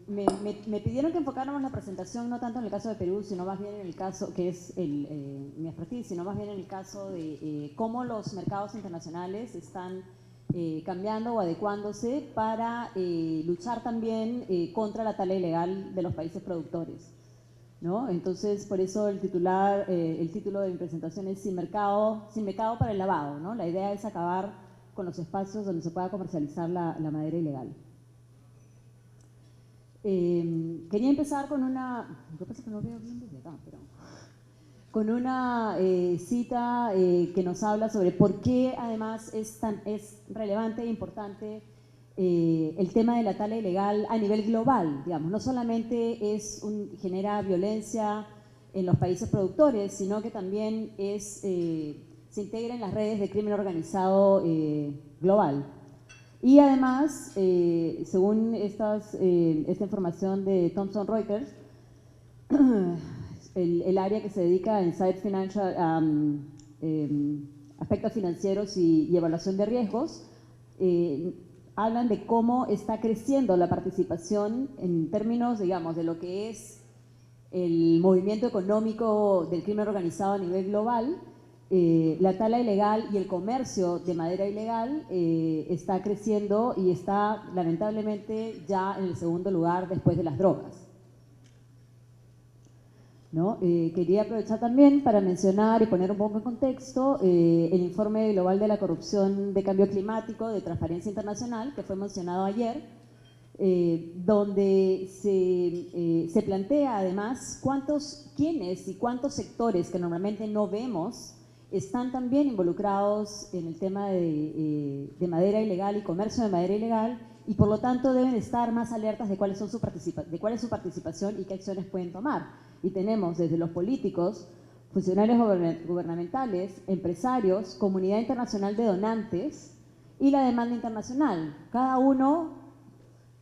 Me pidieron que enfocáramos la presentación no tanto en el caso de Perú, sino más bien en el caso, que es mi expertise, sino más bien en el caso de cómo los mercados internacionales están cambiando o adecuándose para luchar también contra la tala ilegal de los países productores, ¿no? Entonces, por eso el título de mi presentación es Sin mercado para el lavado, ¿no? La idea es acabar con los espacios donde se pueda comercializar la madera ilegal. Quería empezar con una, lo que pasa es que no veo bien desde acá, pero con una cita que nos habla sobre por qué además es relevante e importante el tema de la tala ilegal a nivel global, digamos. No solamente genera violencia en los países productores, sino que también se integra en las redes de crimen organizado global. Y además, según esta información de Thomson Reuters, el área que se dedica a Insight Financial, aspectos financieros y evaluación de riesgos, hablan de cómo está creciendo la participación en términos, digamos, de lo que es el movimiento económico del crimen organizado a nivel global. La tala ilegal y el comercio de madera ilegal está creciendo y está lamentablemente ya en el segundo lugar después de las drogas, ¿no? Quería aprovechar también para mencionar y poner un poco en contexto el informe global de la corrupción de cambio climático de Transparencia Internacional, que fue mencionado ayer, donde se plantea además quiénes y cuántos sectores que normalmente no vemos están también involucrados en el tema de madera ilegal y comercio de madera ilegal, y por lo tanto deben estar más alertas de cuál es su participación y qué acciones pueden tomar. Y tenemos desde los políticos, funcionarios gubernamentales, empresarios, comunidad internacional de donantes y la demanda internacional. Cada uno,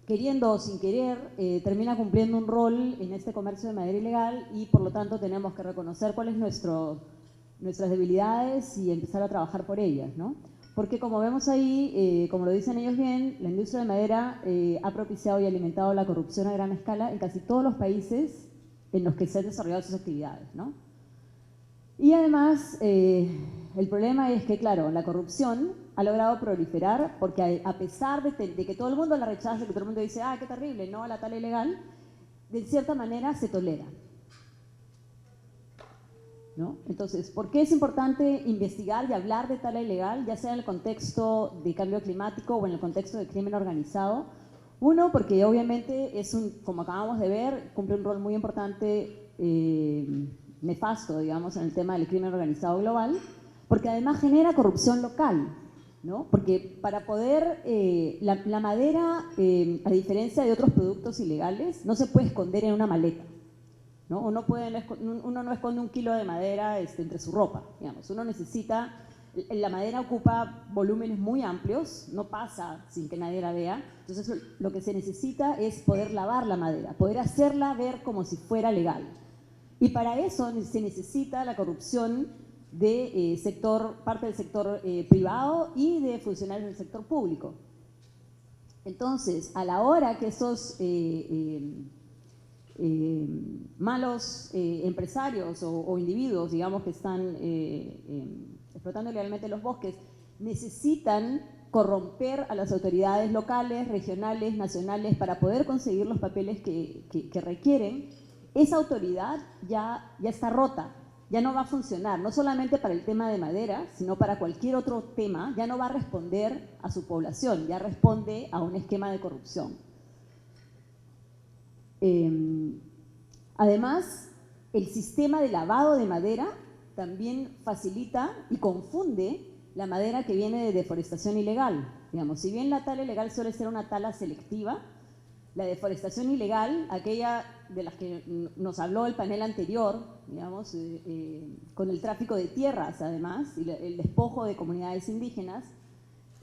queriendo o sin querer, termina cumpliendo un rol en este comercio de madera ilegal, y por lo tanto tenemos que reconocer cuáles nuestras debilidades y empezar a trabajar por ellas, ¿no? Porque como vemos ahí, como lo dicen ellos bien, la industria de madera ha propiciado y alimentado la corrupción a gran escala en casi todos los países en los que se han desarrollado sus actividades, ¿no? Y además, el problema es que, claro, la corrupción ha logrado proliferar porque a pesar de que todo el mundo la rechaza, que todo el mundo dice, ah, qué terrible, no a la tala ilegal, de cierta manera se tolera, ¿no? Entonces, ¿por qué es importante investigar y hablar de tala ilegal, ya sea en el contexto de cambio climático o en el contexto de crimen organizado? Uno, porque obviamente como acabamos de ver, cumple un rol muy importante, nefasto, digamos, en el tema del crimen organizado global, porque además genera corrupción local, ¿no? Porque para poder, la madera, a diferencia de otros productos ilegales, no se puede esconder en una maleta, ¿no? Uno no esconde un kilo de madera entre su ropa, digamos. Uno necesita, la madera ocupa volúmenes muy amplios, no pasa sin que nadie la vea. Entonces lo que se necesita es poder lavar la madera, poder hacerla ver como si fuera legal. Y para eso se necesita la corrupción de parte del sector privado y de funcionarios del sector público. Entonces, a la hora que esos malos empresarios o individuos, digamos, que están explotando ilegalmente los bosques, necesitan corromper a las autoridades locales, regionales, nacionales, para poder conseguir los papeles que requieren, esa autoridad ya está rota, ya no va a funcionar, no solamente para el tema de madera, sino para cualquier otro tema. Ya no va a responder a su población, ya responde a un esquema de corrupción. Además, el sistema de lavado de madera también facilita y confunde la madera que viene de deforestación ilegal. Digamos, si bien la tala ilegal suele ser una tala selectiva, la deforestación ilegal, aquella de las que nos habló el panel anterior, digamos, con el tráfico de tierras además, y el despojo de comunidades indígenas,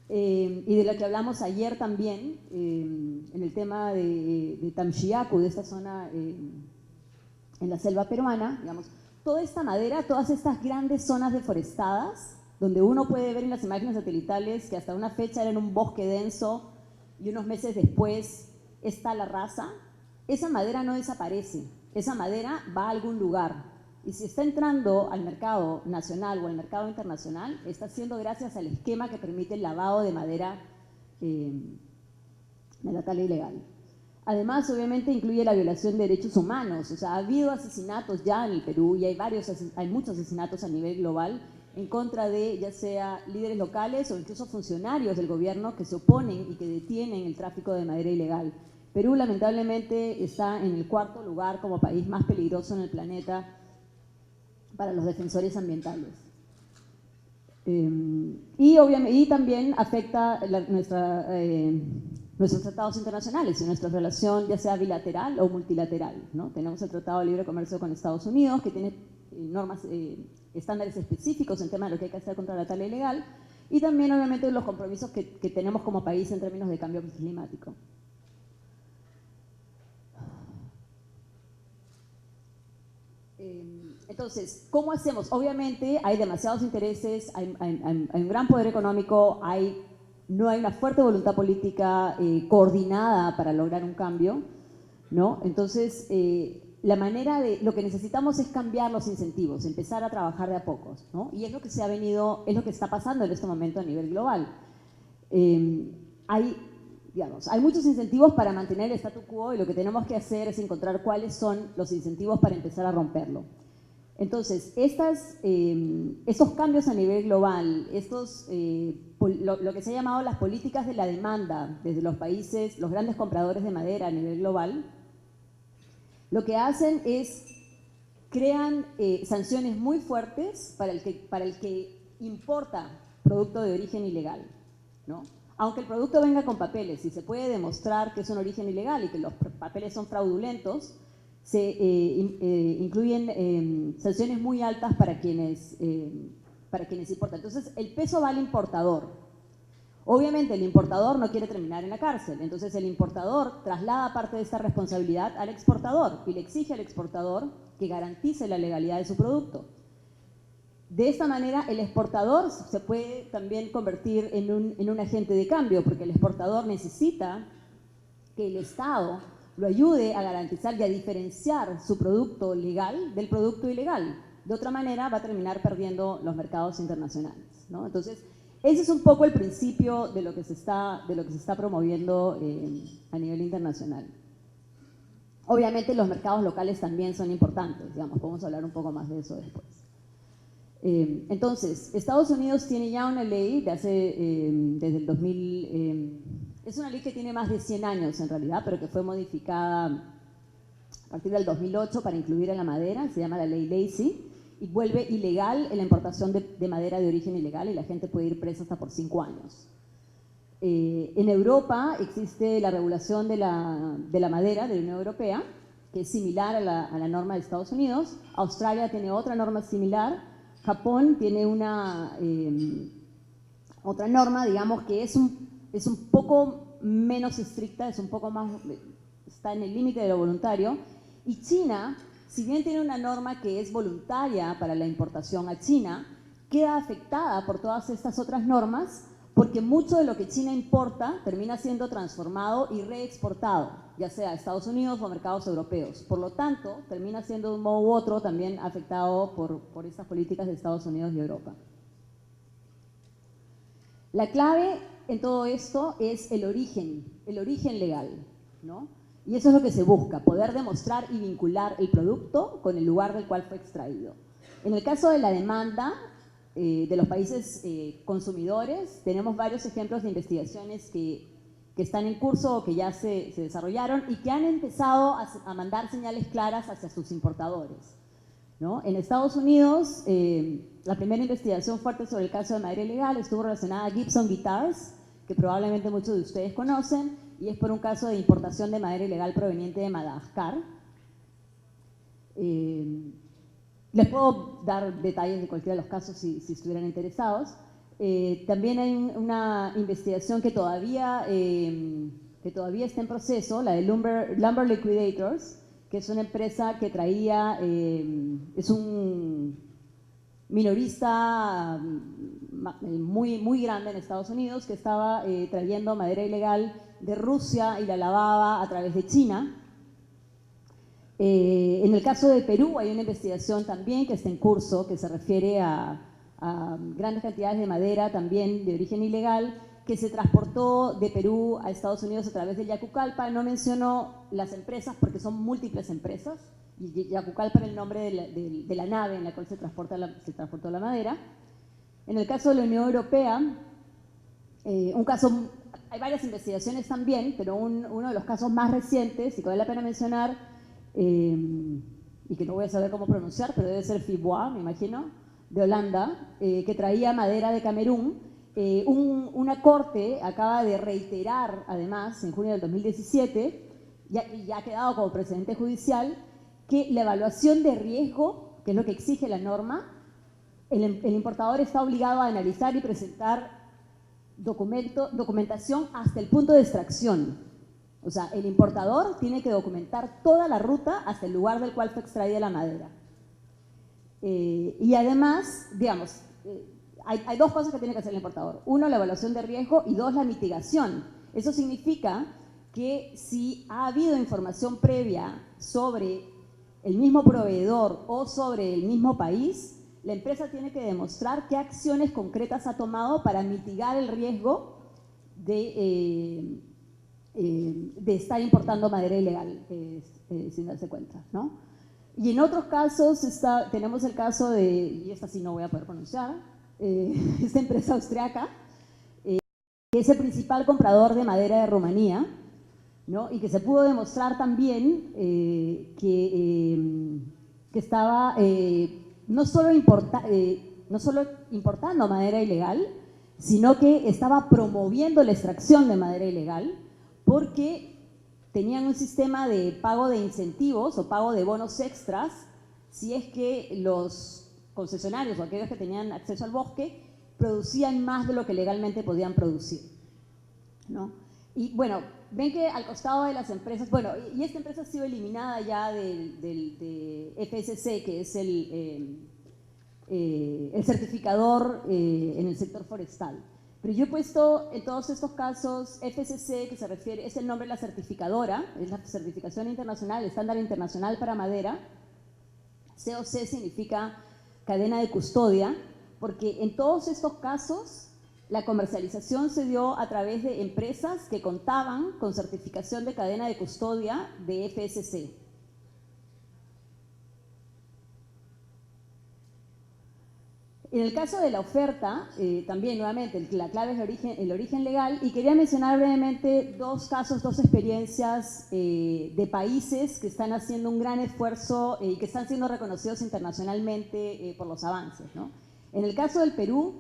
y de lo que hablamos ayer también, en el tema de Tamchiacu, de esta zona en la selva peruana, digamos, toda esta madera, todas estas grandes zonas deforestadas, donde uno puede ver en las imágenes satelitales que hasta una fecha eran un bosque denso y unos meses después es tala rasa, esa madera no desaparece, esa madera va a algún lugar. Y si está entrando al mercado nacional o al mercado internacional, está siendo gracias al esquema que permite el lavado de madera de la tala ilegal. Además, obviamente, incluye la violación de derechos humanos. O sea, ha habido asesinatos ya en el Perú y hay muchos asesinatos a nivel global en contra de ya sea líderes locales o incluso funcionarios del gobierno que se oponen y que detienen el tráfico de madera ilegal. Perú, lamentablemente, está en el 4º lugar como país más peligroso en el planeta para los defensores ambientales. Y también afecta nuestros tratados internacionales y nuestra relación ya sea bilateral o multilateral, ¿no? Tenemos el Tratado de Libre Comercio con Estados Unidos, que tiene normas, estándares específicos en tema de lo que hay que hacer contra la tala ilegal, y también obviamente los compromisos que tenemos como país en términos de cambio climático. Entonces, ¿cómo hacemos? Obviamente hay demasiados intereses, hay un gran poder económico, no hay una fuerte voluntad política coordinada para lograr un cambio, ¿no? Entonces, lo que necesitamos es cambiar los incentivos, empezar a trabajar de a pocos, ¿no? Y es lo que es lo que está pasando en este momento a nivel global. Hay muchos incentivos para mantener el statu quo y lo que tenemos que hacer es encontrar cuáles son los incentivos para empezar a romperlo. Entonces, estos cambios a nivel global, lo que se ha llamado las políticas de la demanda desde los países, los grandes compradores de madera a nivel global, lo que hacen es crean sanciones muy fuertes para el que importa producto de origen ilegal, ¿no? Aunque el producto venga con papeles y se puede demostrar que es un origen ilegal y que los papeles son fraudulentos, se incluyen sanciones muy altas para quienes importan. Entonces, el peso va al importador. Obviamente, el importador no quiere terminar en la cárcel, entonces el importador traslada parte de esta responsabilidad al exportador y le exige al exportador que garantice la legalidad de su producto. De esta manera, el exportador se puede también convertir en un agente de cambio, porque el exportador necesita que el Estado lo ayude a garantizar y a diferenciar su producto legal del producto ilegal. De otra manera, va a terminar perdiendo los mercados internacionales, ¿no? Entonces, ese es un poco el principio de lo que se está promoviendo a nivel internacional. Obviamente, los mercados locales también son importantes, digamos, podemos hablar un poco más de eso después. Entonces, Estados Unidos tiene ya una ley desde el 2000, es una ley que tiene más de 100 años en realidad, pero que fue modificada a partir del 2008 para incluir a la madera, se llama la ley Lacey, y vuelve ilegal la importación de madera de origen ilegal y la gente puede ir presa hasta por 5 años. En Europa existe la regulación de la madera de la Unión Europea, que es similar a la norma de Estados Unidos. Australia tiene otra norma similar. Japón tiene otra norma, digamos, que es un poco menos estricta, es un poco más, está en el límite de lo voluntario. Y China, si bien tiene una norma que es voluntaria para la importación a China, queda afectada por todas estas otras normas porque mucho de lo que China importa termina siendo transformado y reexportado, ya sea a Estados Unidos o a mercados europeos. Por lo tanto, termina siendo de un modo u otro también afectado por estas políticas de Estados Unidos y Europa. La clave en todo esto es el origen legal, ¿no? Y eso es lo que se busca, poder demostrar y vincular el producto con el lugar del cual fue extraído. En el caso de la demanda de los países consumidores, tenemos varios ejemplos de investigaciones que están en curso o que ya se desarrollaron y que han empezado a mandar señales claras hacia sus importadores, ¿no? En Estados Unidos, la primera investigación fuerte sobre el caso de madera ilegal estuvo relacionada a Gibson Guitars, que probablemente muchos de ustedes conocen, y es por un caso de importación de madera ilegal proveniente de Madagascar. Les puedo dar detalles de cualquiera de los casos si estuvieran interesados. También hay una investigación que todavía está en proceso, la de Lumber Liquidators, que es una empresa que traía, es un minorista muy grande en Estados Unidos que estaba trayendo madera ilegal de Rusia y la lavaba a través de China. En el caso de Perú hay una investigación también que está en curso, que se refiere a grandes cantidades de madera también de origen ilegal, que se transportó de Perú a Estados Unidos a través de Yacucalpa. No menciono las empresas porque son múltiples empresas, y Yacucalpa era el nombre de la nave en la cual se transportó la madera. En el caso de la Unión Europea, un caso, hay varias investigaciones también, pero uno de los casos más recientes, y que vale la pena mencionar, y que no voy a saber cómo pronunciar, pero debe ser Fibois, me imagino, de Holanda, que traía madera de Camerún. Una corte acaba de reiterar, además, en junio del 2017, ya ha quedado como precedente judicial, que la evaluación de riesgo, que es lo que exige la norma, el importador está obligado a analizar y presentar documentación hasta el punto de extracción. O sea, el importador tiene que documentar toda la ruta hasta el lugar del cual fue extraída la madera. Y además, digamos, hay dos cosas que tiene que hacer el importador. Uno, la evaluación de riesgo, y dos, la mitigación. Eso significa que si ha habido información previa sobre el mismo proveedor o sobre el mismo país, la empresa tiene que demostrar qué acciones concretas ha tomado para mitigar el riesgo de estar importando madera ilegal, sin darse cuenta, ¿no? Y en otros casos tenemos el caso de, y esta sí no voy a poder pronunciar, esta empresa austriaca, que es el principal comprador de madera de Rumanía, ¿no? Y que se pudo demostrar también que estaba no solo importando madera ilegal, sino que estaba promoviendo la extracción de madera ilegal, porque tenían un sistema de pago de incentivos o pago de bonos extras si es que los concesionarios o aquellos que tenían acceso al bosque producían más de lo que legalmente podían producir, ¿no? Y bueno, ven que al costado de las empresas, bueno, y esta empresa ha sido eliminada ya de FSC, que es el certificador en el sector forestal. Pero yo he puesto en todos estos casos FSC, que se refiere, es el nombre de la certificadora, es la certificación internacional, el estándar internacional para madera. COC significa cadena de custodia, porque en todos estos casos la comercialización se dio a través de empresas que contaban con certificación de cadena de custodia de FSC. En el caso de la oferta, también nuevamente la clave es el origen legal, y quería mencionar brevemente dos casos, dos experiencias de países que están haciendo un gran esfuerzo y que están siendo reconocidos internacionalmente por los avances, ¿no? En el caso del Perú,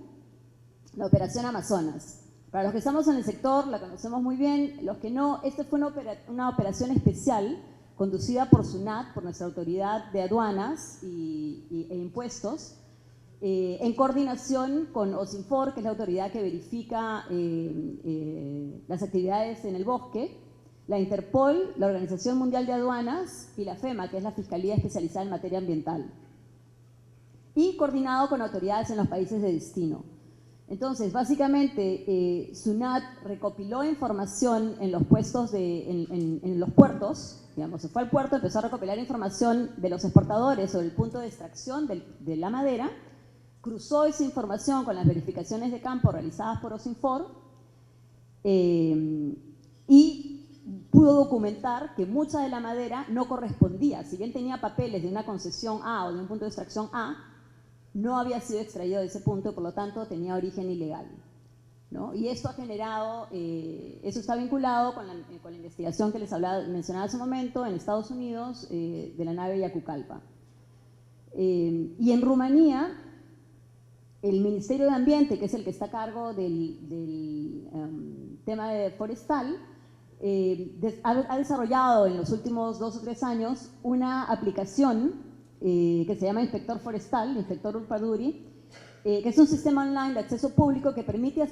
la Operación Amazonas. Para los que estamos en el sector la conocemos muy bien, los que no, esta fue una operación especial conducida por SUNAT, por nuestra autoridad de aduanas e impuestos, en coordinación con OSINFOR, que es la autoridad que verifica las actividades en el bosque, la Interpol, la Organización Mundial de Aduanas y la FEMA, que es la Fiscalía Especializada en Materia Ambiental, y coordinado con autoridades en los países de destino. Entonces, básicamente, SUNAT recopiló información en los puestos en los puertos, digamos, se fue al puerto, empezó a recopilar información de los exportadores sobre el punto de extracción de la madera, cruzó esa información con las verificaciones de campo realizadas por OSINFOR y pudo documentar que mucha de la madera no correspondía, si bien tenía papeles de una concesión A o de un punto de extracción A, no había sido extraído de ese punto, por lo tanto tenía origen ilegal, ¿no? Y esto ha generado, eso está vinculado con la investigación que les mencionaba hace un momento en Estados Unidos de la nave Yacucalpa. Y en Rumanía, el Ministerio de Ambiente, que es el que está a cargo del tema forestal, ha desarrollado en los últimos 2 o 3 años una aplicación que se llama Inspector Forestal, Inspector Urpaduri, que es un sistema online de acceso público que permite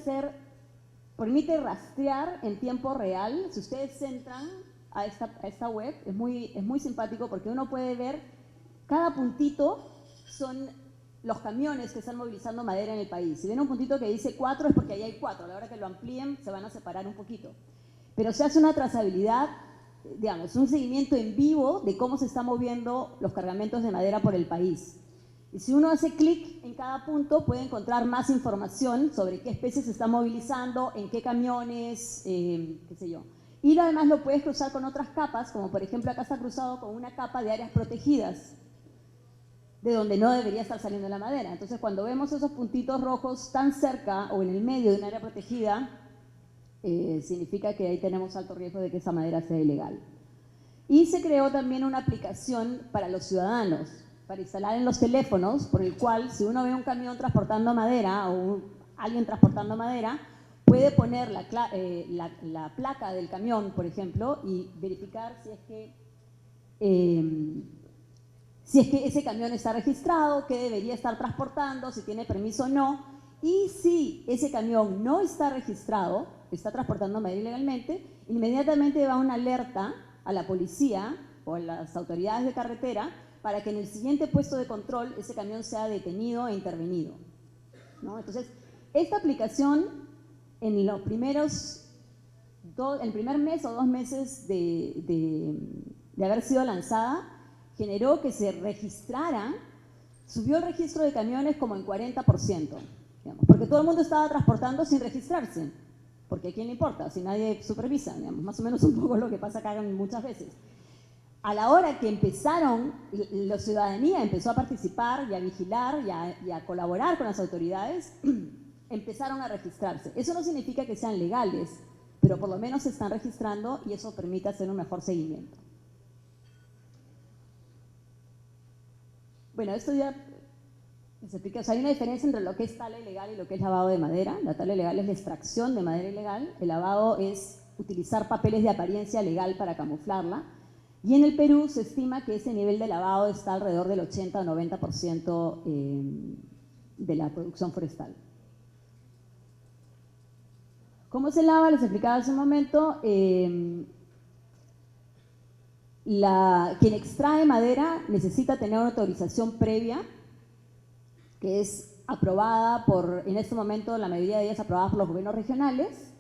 rastrear en tiempo real. Si ustedes entran a esta web, es muy simpático porque uno puede ver cada puntito, son los camiones que están movilizando madera en el país. Si ven un puntito que dice 4 es porque ahí hay 4, a la hora que lo amplíen se van a separar un poquito. pero se hace una trazabilidad, digamos, un seguimiento en vivo de cómo se están moviendo los cargamentos de madera por el país. Y si uno hace clic en cada punto, puede encontrar más información sobre qué especies se están movilizando, en qué camiones, qué sé yo. Y además lo puedes cruzar con otras capas, como por ejemplo acá está cruzado con una capa de áreas protegidas, de donde no debería estar saliendo la madera. Entonces, cuando vemos esos puntitos rojos tan cerca o en el medio de un área protegida, significa que ahí tenemos alto riesgo de que esa madera sea ilegal. Y se creó también una aplicación para los ciudadanos, para instalar en los teléfonos, por el cual si uno ve un camión transportando madera o alguien transportando madera, puede poner la placa del camión, por ejemplo, y verificar si es que ese camión está registrado, qué debería estar transportando, si tiene permiso o no. Y si ese camión no está registrado, está transportando madera ilegalmente, inmediatamente va una alerta a la policía o a las autoridades de carretera para que en el siguiente puesto de control ese camión sea detenido e intervenido, ¿no? Entonces, esta aplicación en el primer mes o 2 meses de haber sido lanzada, generó que se registrara, subió el registro de camiones como en 40%, digamos, porque todo el mundo estaba transportando sin registrarse, porque ¿a quién le importa? Si nadie supervisa, digamos, más o menos un poco lo que pasa acá muchas veces. A la hora que la ciudadanía empezó a participar y a vigilar y a colaborar con las autoridades, empezaron a registrarse. Eso no significa que sean legales, pero por lo menos se están registrando y eso permite hacer un mejor seguimiento. Bueno, esto ya se explica. O sea, hay una diferencia entre lo que es tala ilegal y lo que es lavado de madera. La tala ilegal es la extracción de madera ilegal. El lavado es utilizar papeles de apariencia legal para camuflarla. Y en el Perú se estima que ese nivel de lavado está alrededor del 80 o 90% de la producción forestal. ¿Cómo se lava? Les explicaba hace un momento. Quien extrae madera necesita tener una autorización previa, que es aprobada en este momento, la mayoría de ellas aprobadas por los gobiernos regionales.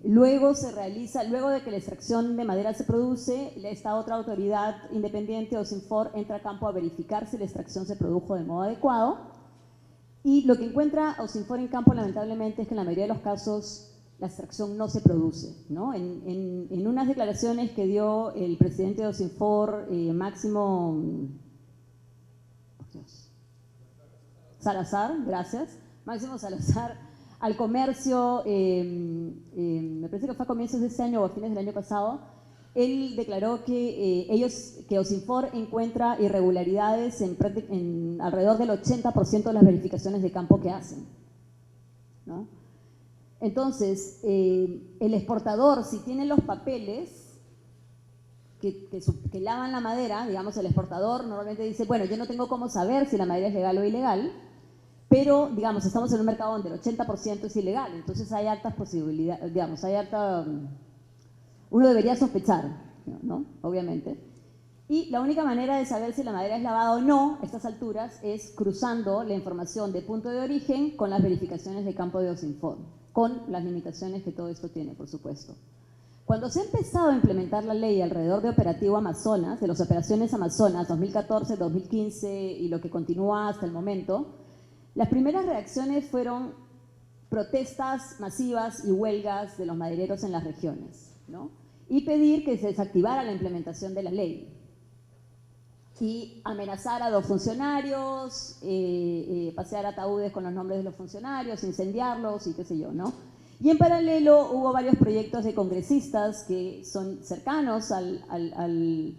Luego de que la extracción de madera se produce, esta otra autoridad independiente, OSINFOR, entra a campo a verificar si la extracción se produjo de modo adecuado. Y lo que encuentra OSINFOR en campo, lamentablemente, es que en la mayoría de los casos la extracción no se produce, ¿no? En unas declaraciones que dio el presidente de OSINFOR, Máximo Salazar, gracias, Máximo Salazar, al comercio, me parece que fue a comienzos de este año o a fines del año pasado, él declaró que OSINFOR encuentra irregularidades en alrededor del 80% de las verificaciones de campo que hacen, ¿no? Entonces, el exportador, si tiene los papeles que lavan la madera, digamos, el exportador normalmente dice, bueno, yo no tengo cómo saber si la madera es legal o ilegal, pero, digamos, estamos en un mercado donde el 80% es ilegal, entonces hay altas posibilidades, digamos, uno debería sospechar, ¿no? Obviamente. Y la única manera de saber si la madera es lavada o no a estas alturas es cruzando la información de punto de origen con las verificaciones de campo de OSINFOR, con las limitaciones que todo esto tiene, por supuesto. Cuando se ha empezado a implementar la ley alrededor de Operativo Amazonas, de las operaciones Amazonas 2014, 2015 y lo que continúa hasta el momento, las primeras reacciones fueron protestas masivas y huelgas de los madereros en las regiones, ¿no? Y pedir que se desactivara la implementación de la ley y amenazar a los funcionarios, pasear ataúdes con los nombres de los funcionarios, incendiarlos y qué sé yo, ¿no? Y en paralelo hubo varios proyectos de congresistas que son cercanos al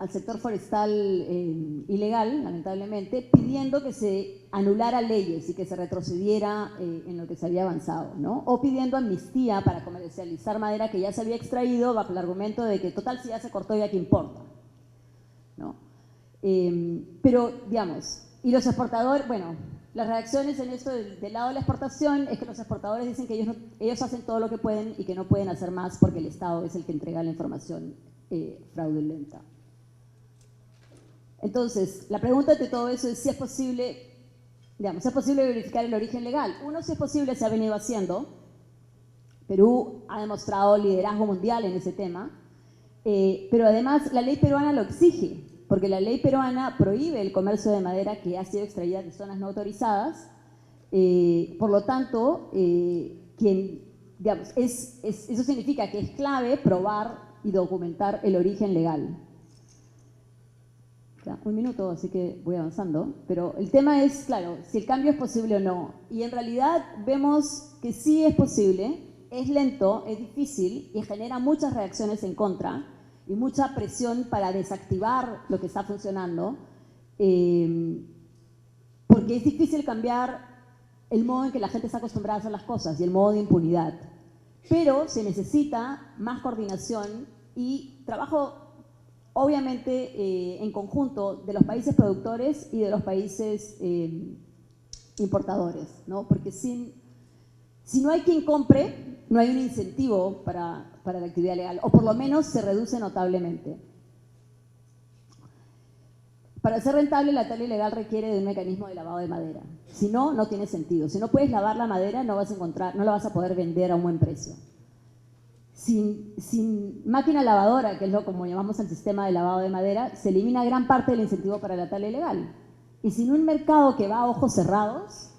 sector forestal ilegal, lamentablemente, pidiendo que se anulara leyes y que se retrocediera en lo que se había avanzado, ¿no? O pidiendo amnistía para comercializar madera que ya se había extraído bajo el argumento de que total si ya se cortó ya qué importa, ¿no? Pero, digamos, y los exportadores, bueno, las reacciones en esto del lado de la exportación es que los exportadores dicen que ellos hacen todo lo que pueden y que no pueden hacer más porque el Estado es el que entrega la información fraudulenta. Entonces, la pregunta de todo eso es si es posible, digamos, si es posible verificar el origen legal. Uno, si es posible, se ha venido haciendo. Perú ha demostrado liderazgo mundial en ese tema, pero además la ley peruana lo exige, porque la ley peruana prohíbe el comercio de madera que ha sido extraída de zonas no autorizadas. Por lo tanto, digamos, eso significa que es clave probar y documentar el origen legal. Ya, un minuto, así que voy avanzando, pero el tema es, claro, si el cambio es posible o no, y en realidad vemos que sí es posible, es lento, es difícil y genera muchas reacciones en contra y mucha presión para desactivar lo que está funcionando, porque es difícil cambiar el modo en que la gente está acostumbrada a hacer las cosas y el modo de impunidad. Pero se necesita más coordinación y trabajo, obviamente, en conjunto de los países productores y de los países importadores, ¿no? Porque si no hay quien compre, no hay un incentivo para la actividad legal, o por lo menos se reduce notablemente. Para ser rentable, la tala ilegal requiere de un mecanismo de lavado de madera. Si no, no tiene sentido. Si no puedes lavar la madera, no la vas a poder vender a un buen precio. Sin máquina lavadora, que es lo como llamamos el sistema de lavado de madera, se elimina gran parte del incentivo para la tala ilegal. Y sin un mercado que va a ojos cerrados,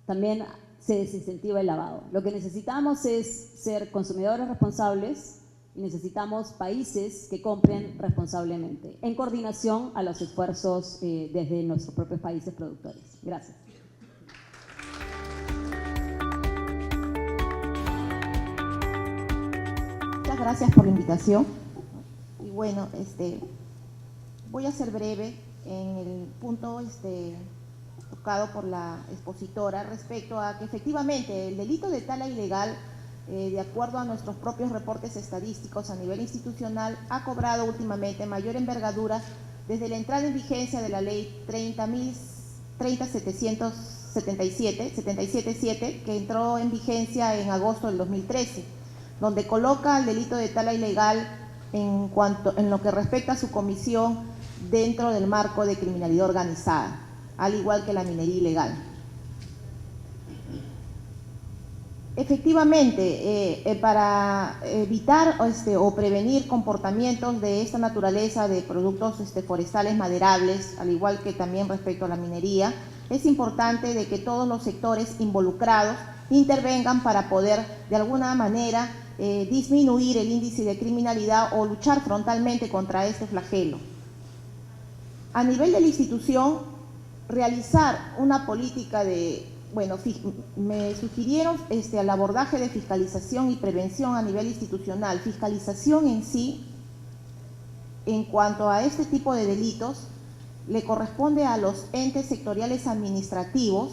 también se desincentiva el lavado. Lo que necesitamos es ser consumidores responsables y necesitamos países que compren responsablemente, en coordinación a los esfuerzos desde nuestros propios países productores. Gracias. Muchas gracias por la invitación. Y bueno, voy a ser breve en el punto tocado por la expositora respecto a que efectivamente el delito de tala ilegal, de acuerdo a nuestros propios reportes estadísticos a nivel institucional, ha cobrado últimamente mayor envergadura desde la entrada en vigencia de la ley 30.777, que entró en vigencia en agosto del 2013, donde coloca el delito de tala ilegal en lo que respecta a su comisión dentro del marco de criminalidad organizada, al igual que la minería ilegal. Efectivamente, para evitar o prevenir comportamientos de esta naturaleza de productos forestales maderables, al igual que también respecto a la minería, es importante de que todos los sectores involucrados intervengan para poder de alguna manera disminuir el índice de criminalidad o luchar frontalmente contra este flagelo. A nivel de la institución, realizar una política de, bueno, me sugirieron al abordaje de fiscalización y prevención a nivel institucional. Fiscalización en sí, en cuanto a este tipo de delitos, le corresponde a los entes sectoriales administrativos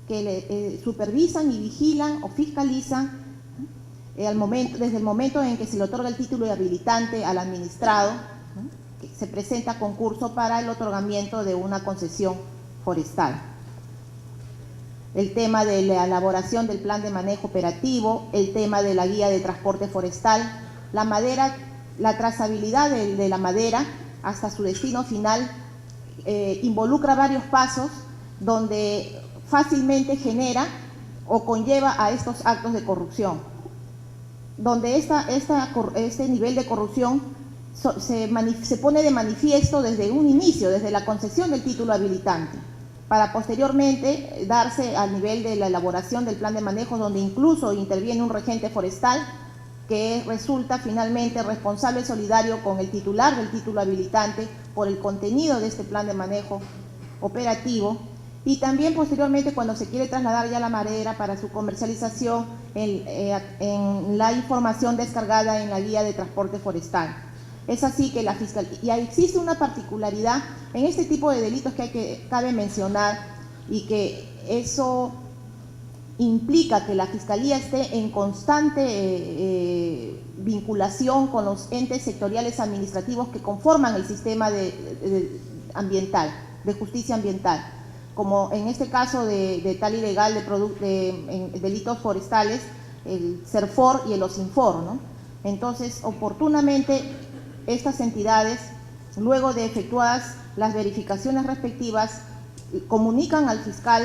que supervisan y vigilan o fiscalizan desde el momento en que se le otorga el título de habilitante al administrado, ¿no?, que se presenta a concurso para el otorgamiento de una concesión forestal. El tema de la elaboración del plan de manejo operativo, el tema de la guía de transporte forestal, la madera, la trazabilidad de la madera hasta su destino final, involucra varios pasos donde fácilmente genera o conlleva a estos actos de corrupción, donde este nivel de corrupción se pone de manifiesto desde un inicio, desde la concesión del título habilitante, para posteriormente darse al nivel de la elaboración del plan de manejo, donde incluso interviene un regente forestal que resulta finalmente responsable solidario con el titular del título habilitante por el contenido de este plan de manejo operativo, y también posteriormente cuando se quiere trasladar ya la madera para su comercialización en la información descargada en la guía de transporte forestal. Es así que la Fiscalía, y existe una particularidad en este tipo de delitos que cabe mencionar, y que eso implica que la Fiscalía esté en constante vinculación con los entes sectoriales administrativos que conforman el sistema ambiental, de justicia ambiental, como en este caso de tala ilegal de delitos forestales, el CERFOR y el OSINFOR, ¿no? Entonces, oportunamente, estas entidades, luego de efectuadas las verificaciones respectivas, comunican al fiscal,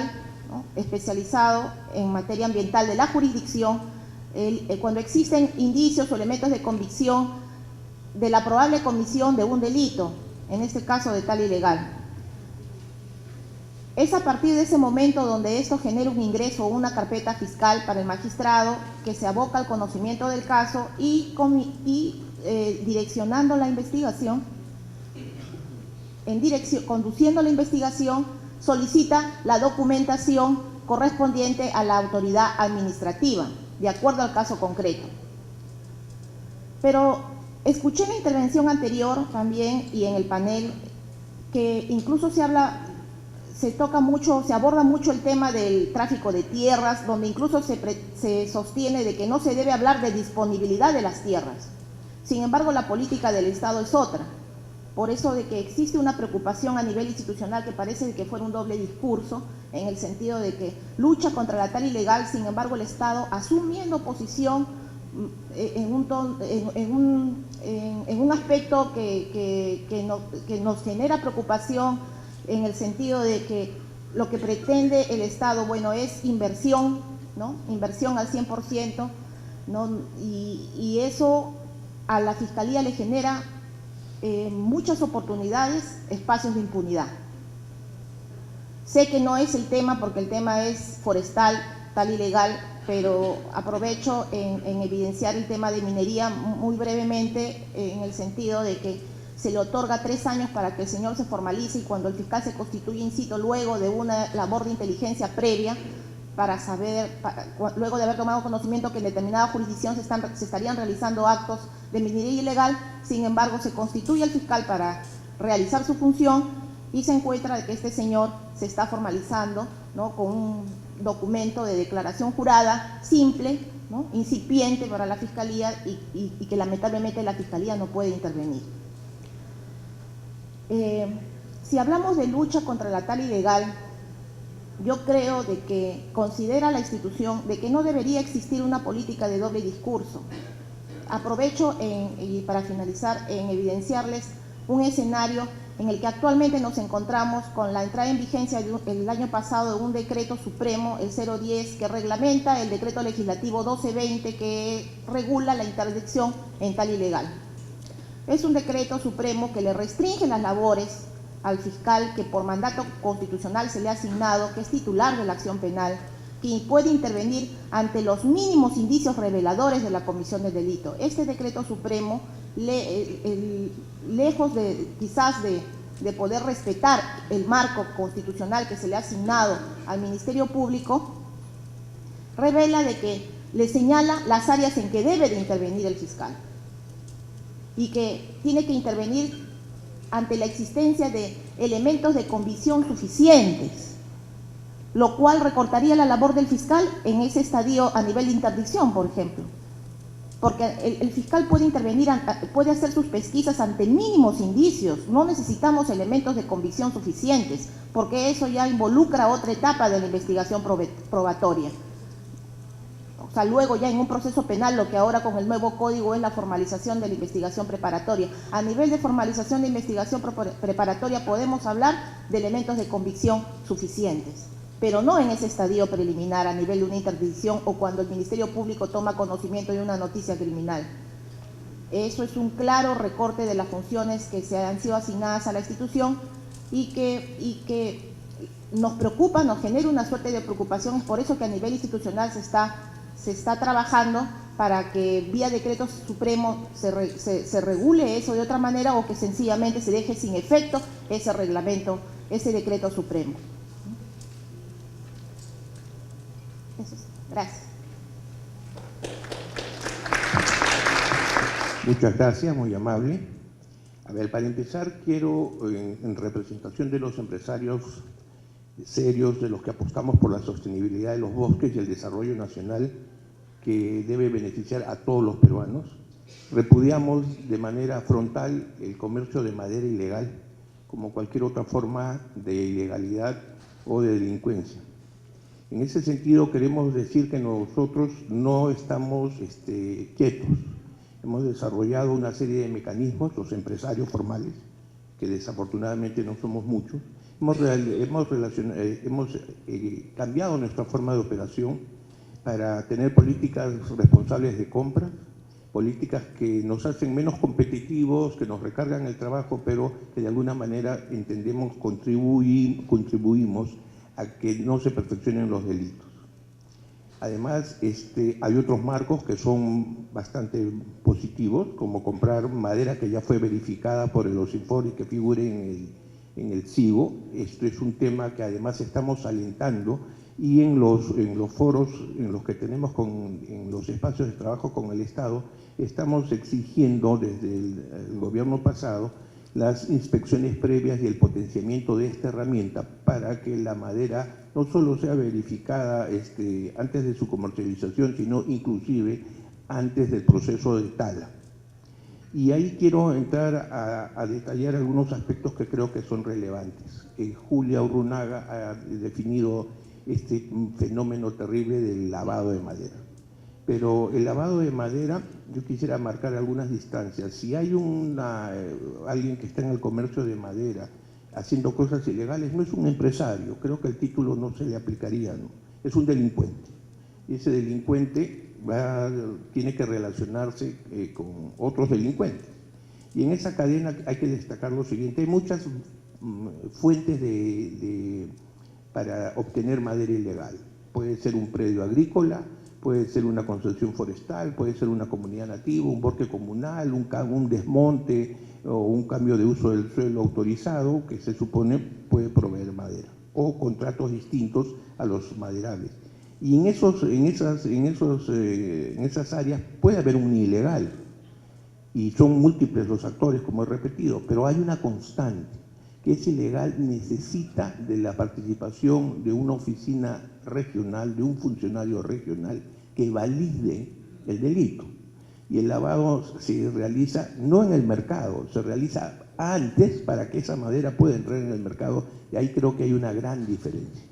¿no?, especializado en materia ambiental de la jurisdicción cuando existen indicios o elementos de convicción de la probable comisión de un delito, en este caso de tal ilegal. Es a partir de ese momento donde esto genera un ingreso o una carpeta fiscal para el magistrado que se aboca al conocimiento del caso y direccionando la investigación, conduciendo la investigación, solicita la documentación correspondiente a la autoridad administrativa, de acuerdo al caso concreto. Pero escuché en la intervención anterior también y en el panel que incluso se aborda mucho el tema del tráfico de tierras, donde incluso se sostiene de que no se debe hablar de disponibilidad de las tierras. Sin embargo, la política del Estado es otra. Por eso de que existe una preocupación a nivel institucional que parece que fuera un doble discurso, en el sentido de que lucha contra la tal ilegal, sin embargo el Estado asumiendo posición en un aspecto que nos genera preocupación, en el sentido de que lo que pretende el Estado, bueno, es inversión, ¿no? Inversión al 100%, ¿no? Y eso a la Fiscalía le genera muchas oportunidades, espacios de impunidad. Sé que no es el tema, porque el tema es forestal, tal ilegal, pero aprovecho en evidenciar el tema de minería muy brevemente, en el sentido de que se le otorga 3 años para que el señor se formalice, y cuando el fiscal se constituye in situ, luego de una labor de inteligencia previa, para saber, luego de haber tomado conocimiento que en determinada jurisdicción se estarían realizando actos de minería ilegal, sin embargo se constituye el fiscal para realizar su función y se encuentra que este señor se está formalizando, ¿no?, con un documento de declaración jurada simple, ¿no?, incipiente para la Fiscalía y que lamentablemente la Fiscalía no puede intervenir. Si hablamos de lucha contra la tal ilegal, yo creo de que considera la institución de que no debería existir una política de doble discurso. Aprovecho y para finalizar en evidenciarles un escenario en el que actualmente nos encontramos con la entrada en vigencia el año pasado de un decreto supremo, el 010, que reglamenta el decreto legislativo 1220 que regula la interdicción en tal ilegal. Es un decreto supremo que le restringe las labores al fiscal que por mandato constitucional se le ha asignado, que es titular de la acción penal, que puede intervenir ante los mínimos indicios reveladores de la comisión del delito. Este decreto supremo, lejos de quizás de poder respetar el marco constitucional que se le ha asignado al Ministerio Público, revela de que le señala las áreas en que debe de intervenir el fiscal y que tiene que intervenir ante la existencia de elementos de convicción suficientes, lo cual recortaría la labor del fiscal en ese estadio a nivel de interdicción, por ejemplo. Porque el fiscal puede intervenir, puede hacer sus pesquisas ante mínimos indicios, no necesitamos elementos de convicción suficientes, porque eso ya involucra otra etapa de la investigación probatoria. O sea, luego ya en un proceso penal, lo que ahora con el nuevo código es la formalización de la investigación preparatoria. A nivel de formalización de investigación preparatoria podemos hablar de elementos de convicción suficientes, pero no en ese estadio preliminar a nivel de una interdicción o cuando el Ministerio Público toma conocimiento de una noticia criminal. Eso es un claro recorte de las funciones que se han sido asignadas a la institución y que nos preocupa, nos genera una suerte de preocupación. Es por eso que a nivel institucional se está trabajando para que vía decreto supremo se regule eso de otra manera, o que sencillamente se deje sin efecto ese reglamento, ese decreto supremo. Eso es. Gracias. Muchas gracias, muy amable. A ver, para empezar, quiero, en representación de los empresarios serios, de los que apostamos por la sostenibilidad de los bosques y el desarrollo nacional que debe beneficiar a todos los peruanos, repudiamos de manera frontal el comercio de madera ilegal como cualquier otra forma de ilegalidad o de delincuencia. En ese sentido, queremos decir que nosotros no estamos quietos. Hemos desarrollado una serie de mecanismos, los empresarios formales, que desafortunadamente no somos muchos. Hemos cambiado nuestra forma de operación para tener políticas responsables de compra, políticas que nos hacen menos competitivos, que nos recargan el trabajo, pero que de alguna manera entendemos contribuimos a que no se perfeccionen los delitos. Además, hay otros marcos que son bastante positivos, como comprar madera que ya fue verificada por el OSINFOR y que figure en el CIGO. Esto es un tema que además estamos alentando, y en los foros en los que tenemos en los espacios de trabajo con el Estado, estamos exigiendo desde el gobierno pasado las inspecciones previas y el potenciamiento de esta herramienta para que la madera no solo sea verificada antes de su comercialización, sino inclusive antes del proceso de tala. Y ahí quiero entrar a detallar algunos aspectos que creo que son relevantes. Julia Urrunaga ha definido este fenómeno terrible del lavado de madera. Pero el lavado de madera, yo quisiera marcar algunas distancias. Si hay alguien que está en el comercio de madera haciendo cosas ilegales, no es un empresario, creo que el título no se le aplicaría, ¿no? Es un delincuente. Y ese delincuente tiene que relacionarse con otros delincuentes. Y en esa cadena hay que destacar lo siguiente: hay muchas fuentes para obtener madera ilegal. Puede ser un predio agrícola, puede ser una concesión forestal, puede ser una comunidad nativa, un bosque comunal, un desmonte o un cambio de uso del suelo autorizado que se supone puede proveer madera, o contratos distintos a los maderables. Y en esas áreas puede haber un ilegal, y son múltiples los actores, como he repetido, pero hay una constante, que ese ilegal necesita de la participación de una oficina regional, de un funcionario regional que valide el delito. Y el lavado se realiza no en el mercado, se realiza antes para que esa madera pueda entrar en el mercado, y ahí creo que hay una gran diferencia.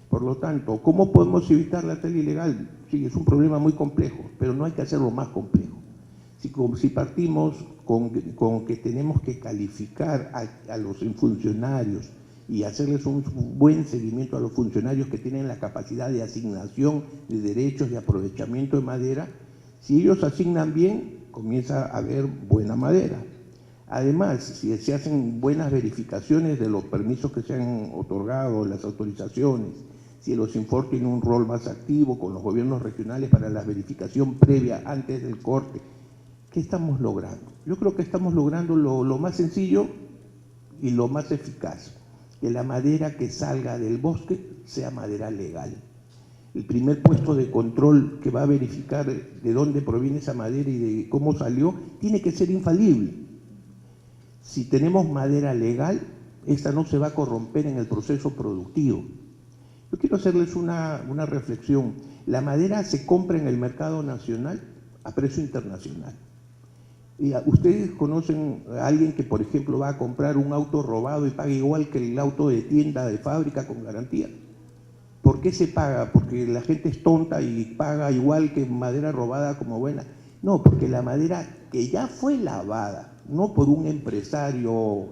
Por lo tanto, ¿cómo podemos evitar la tala ilegal? Sí, es un problema muy complejo, pero no hay que hacerlo más complejo. Si partimos con que tenemos que calificar a los funcionarios y hacerles un buen seguimiento a los funcionarios que tienen la capacidad de asignación de derechos de aprovechamiento de madera, si ellos asignan bien, comienza a haber buena madera. Además, si se hacen buenas verificaciones de los permisos que se han otorgado, las autorizaciones, si el OSINFOR tiene un rol más activo con los gobiernos regionales para la verificación previa antes del corte, ¿qué estamos logrando? Yo creo que estamos logrando lo más sencillo y lo más eficaz: que la madera que salga del bosque sea madera legal. El primer puesto de control que va a verificar de dónde proviene esa madera y de cómo salió tiene que ser infalible. Si tenemos madera legal, esta no se va a corromper en el proceso productivo. Yo quiero hacerles una reflexión. La madera se compra en el mercado nacional a precio internacional. Y ustedes conocen a alguien que, por ejemplo, va a comprar un auto robado y paga igual que el auto de tienda de fábrica con garantía. ¿Por qué se paga? ¿Porque la gente es tonta y paga igual que madera robada como buena? No, porque la madera que ya fue lavada, no por un empresario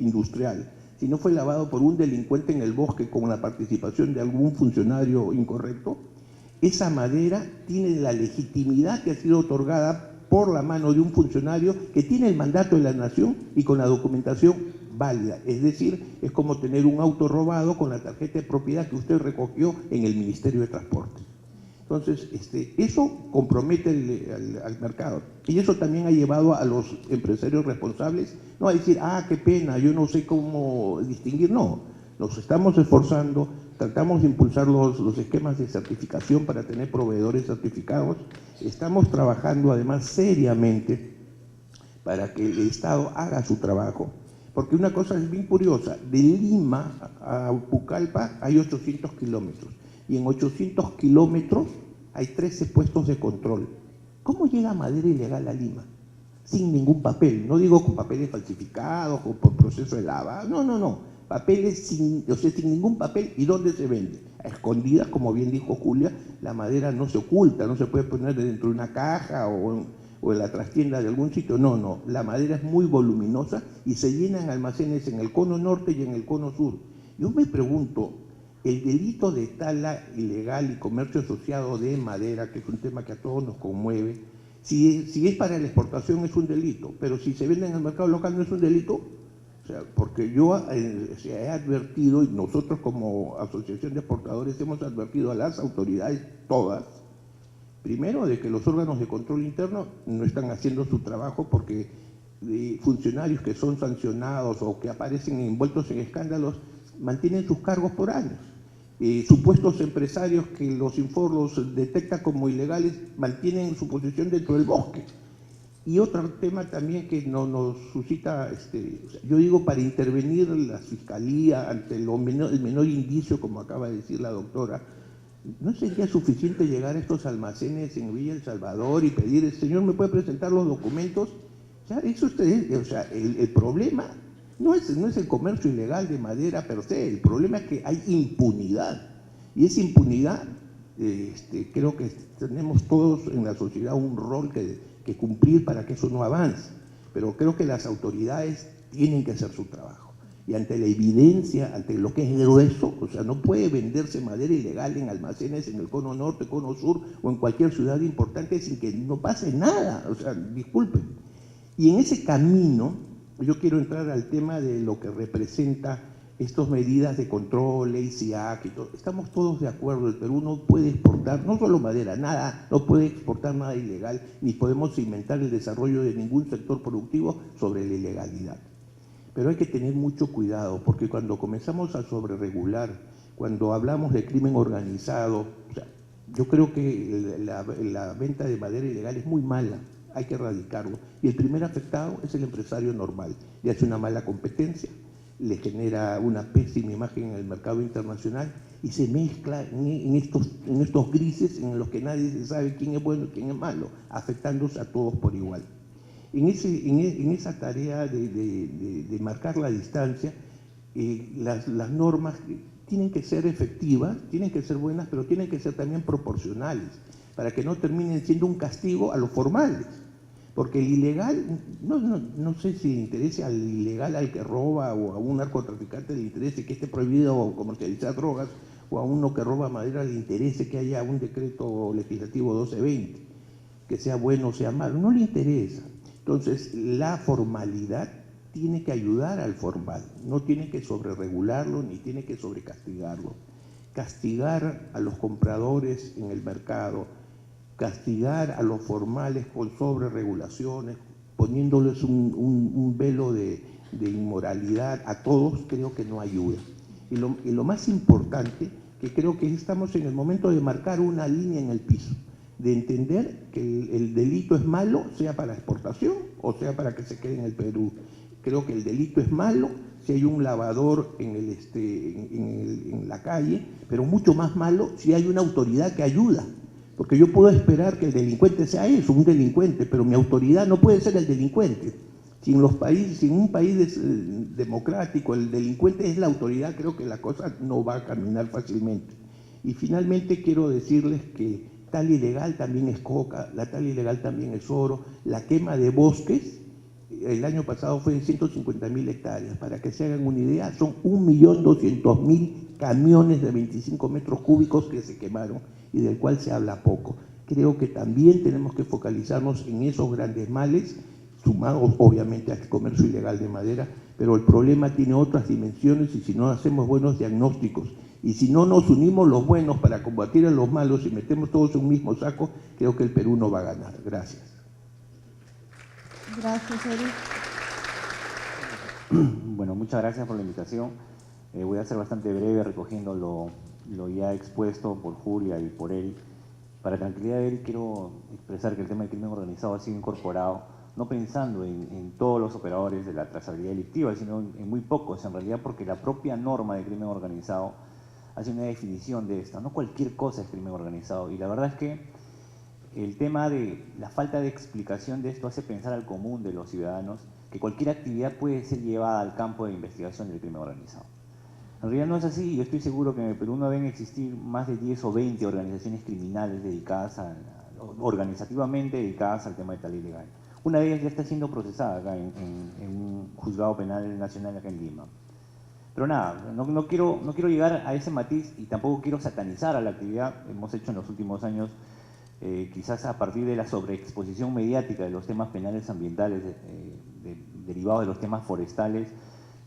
industrial, sino fue lavado por un delincuente en el bosque con la participación de algún funcionario incorrecto, esa madera tiene la legitimidad que ha sido otorgada por la mano de un funcionario que tiene el mandato de la nación y con la documentación válida. Es decir, es como tener un auto robado con la tarjeta de propiedad que usted recogió en el Ministerio de Transporte. Entonces, eso compromete al mercado. Y eso también ha llevado a los empresarios responsables no a decir, qué pena, yo no sé cómo distinguir. No, nos estamos esforzando, tratamos de impulsar los esquemas de certificación para tener proveedores certificados. Estamos trabajando además seriamente para que el Estado haga su trabajo. Porque una cosa es bien curiosa: de Lima a Pucallpa hay 800 kilómetros. Y en 800 kilómetros hay 13 puestos de control. ¿Cómo llega madera ilegal a Lima? Sin ningún papel. No digo con papeles falsificados o por proceso de lavado. No. Papeles sin ningún papel. ¿Y dónde se vende? A escondidas, como bien dijo Julia. La madera no se oculta, no se puede poner dentro de una caja o en la trastienda de algún sitio. No. La madera es muy voluminosa y se llena en almacenes en el cono norte y en el cono sur. Yo me pregunto, el delito de tala ilegal y comercio asociado de madera, que es un tema que a todos nos conmueve, si es para la exportación es un delito, pero si se vende en el mercado local no es un delito. O sea, porque yo he advertido, y nosotros como Asociación de Exportadores hemos advertido a las autoridades todas, primero de que los órganos de control interno no están haciendo su trabajo porque funcionarios que son sancionados o que aparecen envueltos en escándalos mantienen sus cargos por años. Supuestos empresarios que los Infor detecta como ilegales mantienen su posición dentro del bosque. Y otro tema también que nos suscita, o sea, yo digo, para intervenir la Fiscalía ante el menor indicio, como acaba de decir la doctora, ¿no sería suficiente llegar a estos almacenes en Villa El Salvador y pedir, señor, ¿me puede presentar los documentos? Ya, eso ustedes, o sea, el problema no es el comercio ilegal de madera per se, el problema es que hay impunidad. Y esa impunidad, creo que tenemos todos en la sociedad un rol que cumplir para que eso no avance. Pero creo que las autoridades tienen que hacer su trabajo. Y ante la evidencia, ante lo que es grueso, o sea, no puede venderse madera ilegal en almacenes en el cono norte, cono sur o en cualquier ciudad importante sin que no pase nada, o sea, disculpen. Y en ese camino, yo quiero entrar al tema de lo que representa estas medidas de control, ley SIAC y todo. Estamos todos de acuerdo, el Perú no puede exportar, no solo madera, nada, no puede exportar nada ilegal, ni podemos cimentar el desarrollo de ningún sector productivo sobre la ilegalidad. Pero hay que tener mucho cuidado, porque cuando comenzamos a sobreregular, cuando hablamos de crimen organizado, o sea, yo creo que la venta de madera ilegal es muy mala, hay que erradicarlo. Y el primer afectado es el empresario normal, le hace una mala competencia, le genera una pésima imagen en el mercado internacional y se mezcla en estos grises en los que nadie se sabe quién es bueno y quién es malo, afectándose a todos por igual. En esa tarea de marcar la distancia, las normas tienen que ser efectivas, tienen que ser buenas, pero tienen que ser también proporcionales, para que no terminen siendo un castigo a los formales. Porque el ilegal, no sé si le interesa al ilegal, al que roba, o a un narcotraficante le interese que esté prohibido comercializar drogas, o a uno que roba madera le interese que haya un decreto legislativo 1220, que sea bueno o sea malo, no le interesa. Entonces, la formalidad tiene que ayudar al formal, no tiene que sobreregularlo ni tiene que sobrecastigarlo. Castigar a los compradores en el mercado, castigar a los formales con sobreregulaciones, poniéndoles un velo de inmoralidad a todos, creo que no ayuda. Y lo más importante, que creo que estamos en el momento de marcar una línea en el piso, de entender que el delito es malo, sea para exportación o sea para que se quede en el Perú. Creo que el delito es malo si hay un lavador en la calle, pero mucho más malo si hay una autoridad que ayuda. Porque yo puedo esperar que el delincuente sea eso, un delincuente, pero mi autoridad no puede ser el delincuente. Si en un país democrático el delincuente es la autoridad, creo que la cosa no va a caminar fácilmente. Y finalmente quiero decirles que tala ilegal también es coca, la tala ilegal también es oro, la quema de bosques, el año pasado fue de 150.000 hectáreas, para que se hagan una idea, son 1.200.000 camiones de 25 metros cúbicos que se quemaron y del cual se habla poco. Creo que también tenemos que focalizarnos en esos grandes males, sumados obviamente al comercio ilegal de madera, pero el problema tiene otras dimensiones y si no hacemos buenos diagnósticos y si no nos unimos los buenos para combatir a los malos y metemos todos en un mismo saco, creo que el Perú no va a ganar. Gracias. Gracias, Eric. Bueno, muchas gracias por la invitación. Voy a ser bastante breve recogiendo lo ya expuesto por Julia y por Eric. Para tranquilidad de Eric, quiero expresar que el tema del crimen organizado ha sido incorporado, no pensando en todos los operadores de la trazabilidad delictiva, sino en muy pocos, en realidad, porque la propia norma de crimen organizado hace una definición de esto. No cualquier cosa es crimen organizado. Y la verdad es que el tema de la falta de explicación de esto hace pensar al común de los ciudadanos que cualquier actividad puede ser llevada al campo de investigación del crimen organizado. En realidad no es así. Yo estoy seguro que en el Perú no deben existir más de 10 o 20 organizaciones criminales organizativamente dedicadas al tema de tala ilegal. Una de ellas ya está siendo procesada acá en un juzgado penal nacional acá en Lima. Pero nada, no quiero llegar a ese matiz y tampoco quiero satanizar a la actividad. Hemos hecho en los últimos años, quizás a partir de la sobreexposición mediática de los temas penales ambientales derivados de los temas forestales,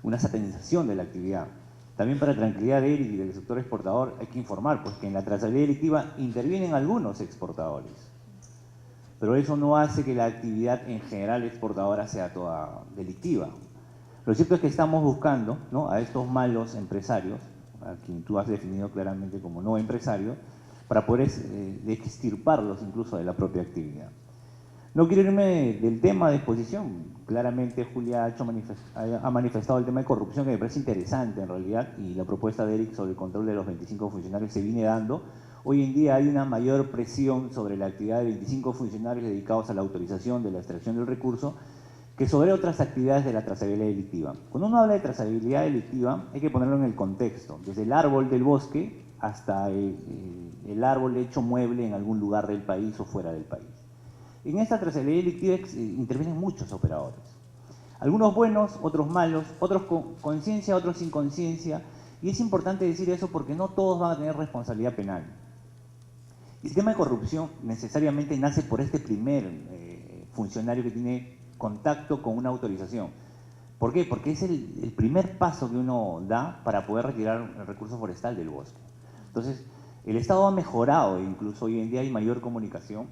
una satanización de la actividad. También para tranquilidad de él y del sector exportador hay que informar pues, que en la trazabilidad delictiva intervienen algunos exportadores. Pero eso no hace que la actividad en general exportadora sea toda delictiva. Lo cierto es que estamos buscando, ¿no?, a estos malos empresarios, a quien tú has definido claramente como no empresarios, para poder extirparlos incluso de la propia actividad. No quiero irme del tema de exposición. Claramente Julia ha manifestado el tema de corrupción, que me parece interesante en realidad, y la propuesta de Eric sobre el control de los 25 funcionarios se viene dando. Hoy en día hay una mayor presión sobre la actividad de 25 funcionarios dedicados a la autorización de la extracción del recurso que sobre otras actividades de la trazabilidad delictiva. Cuando uno habla de trazabilidad delictiva hay que ponerlo en el contexto, desde el árbol del bosque hasta el árbol hecho mueble en algún lugar del país o fuera del país. En esta trazabilidad delictiva intervienen muchos operadores, algunos buenos, otros malos, otros con conciencia, otros sin conciencia, y es importante decir eso porque no todos van a tener responsabilidad penal. El tema de corrupción necesariamente nace por este primer funcionario que tiene contacto con una autorización. ¿Por qué? Porque es el primer paso que uno da para poder retirar el recurso forestal del bosque. Entonces, el Estado ha mejorado, incluso hoy en día hay mayor comunicación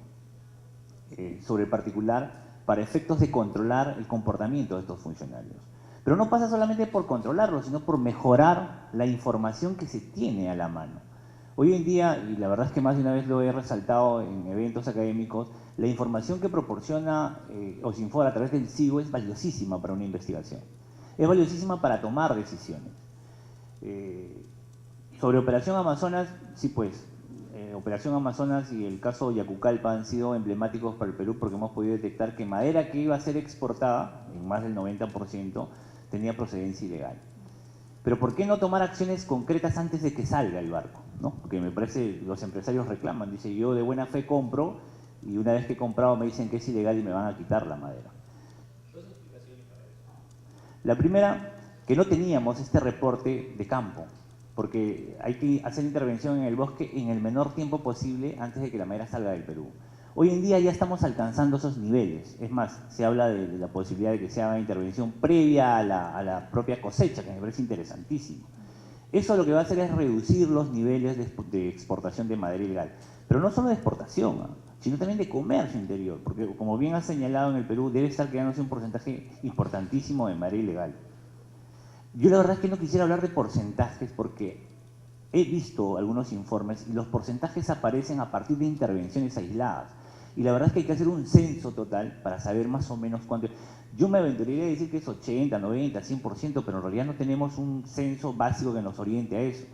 sobre el particular para efectos de controlar el comportamiento de estos funcionarios. Pero no pasa solamente por controlarlo, sino por mejorar la información que se tiene a la mano. Hoy en día, y la verdad es que más de una vez lo he resaltado en eventos académicos, la información que proporciona OSINFOR a través del CIGO es valiosísima para una investigación. Es valiosísima para tomar decisiones. Sobre Operación Amazonas, sí pues, Operación Amazonas y el caso Yacucalpa han sido emblemáticos para el Perú porque hemos podido detectar que madera que iba a ser exportada, en más del 90%, tenía procedencia ilegal. Pero ¿por qué no tomar acciones concretas antes de que salga el barco? ¿No? Porque me parece, los empresarios reclaman, dice, yo de buena fe compro y una vez que he comprado me dicen que es ilegal y me van a quitar la madera. La primera, que no teníamos este reporte de campo, porque hay que hacer intervención en el bosque en el menor tiempo posible antes de que la madera salga del Perú. Hoy en día ya estamos alcanzando esos niveles. Es más, se habla de la posibilidad de que se haga intervención previa a la propia cosecha, que me parece interesantísimo. Eso lo que va a hacer es reducir los niveles de exportación de madera ilegal. Pero no solo de exportación, sino también de comercio interior, porque como bien ha señalado en el Perú, debe estar quedándose un porcentaje importantísimo de madera ilegal. Yo la verdad es que no quisiera hablar de porcentajes porque he visto algunos informes y los porcentajes aparecen a partir de intervenciones aisladas. Y la verdad es que hay que hacer un censo total para saber más o menos cuánto. Yo me aventuraría a decir que es 80, 90, 100%, pero en realidad no tenemos un censo básico que nos oriente a eso.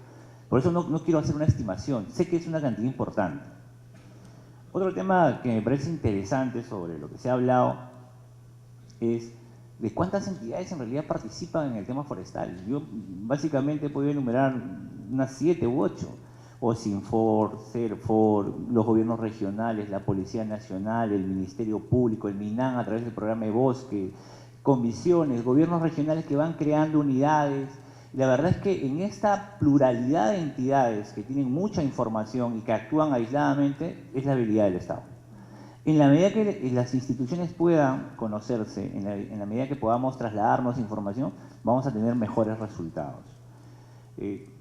Por eso no quiero hacer una estimación. Sé que es una cantidad importante. Otro tema que me parece interesante sobre lo que se ha hablado es de cuántas entidades en realidad participan en el tema forestal. Yo básicamente he podido enumerar unas 7 u 8. OSINFOR, CERFOR, los gobiernos regionales, la Policía Nacional, el Ministerio Público, el MINAN a través del programa de bosque, comisiones, gobiernos regionales que van creando unidades. La verdad es que en esta pluralidad de entidades que tienen mucha información y que actúan aisladamente, es la habilidad del Estado. En la medida que las instituciones puedan conocerse, en la medida que podamos trasladarnos información, vamos a tener mejores resultados.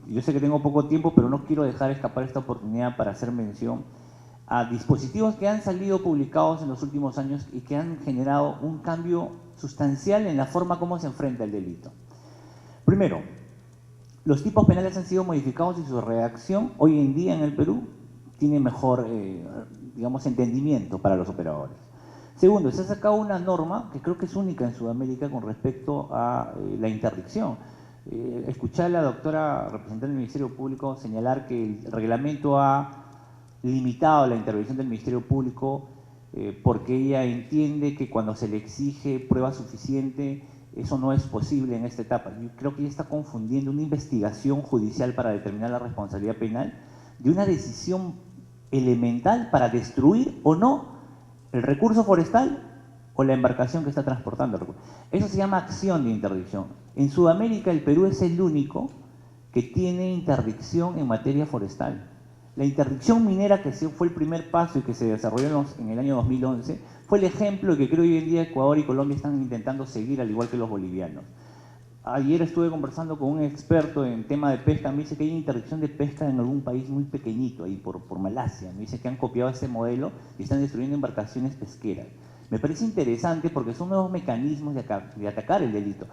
Yo sé que tengo poco tiempo, pero no quiero dejar escapar esta oportunidad para hacer mención a dispositivos que han salido publicados en los últimos años y que han generado un cambio sustancial en la forma como se enfrenta el delito. Primero, los tipos penales han sido modificados y su redacción hoy en día en el Perú tiene mejor, digamos, entendimiento para los operadores. Segundo, se ha sacado una norma que creo que es única en Sudamérica con respecto a la interdicción. Escuché a la doctora representante del Ministerio Público señalar que el reglamento ha limitado la intervención del Ministerio Público porque ella entiende que cuando se le exige prueba suficiente, eso no es posible en esta etapa. Yo creo que ella está confundiendo una investigación judicial para determinar la responsabilidad penal de una decisión elemental para destruir o no el recurso forestal o la embarcación que está transportando el recurso. Eso se llama acción de interdicción. En Sudamérica el Perú es el único que tiene interdicción en materia forestal. La interdicción minera, que fue el primer paso y que se desarrolló en el año 2011, fue el ejemplo que creo hoy en día Ecuador y Colombia están intentando seguir, al igual que los bolivianos. Ayer estuve conversando con un experto en tema de pesca, me dice que hay interdicción de pesca en algún país muy pequeñito, ahí por Malasia. Me dice que han copiado este modelo y están destruyendo embarcaciones pesqueras. Me parece interesante porque son nuevos mecanismos de atacar el delito.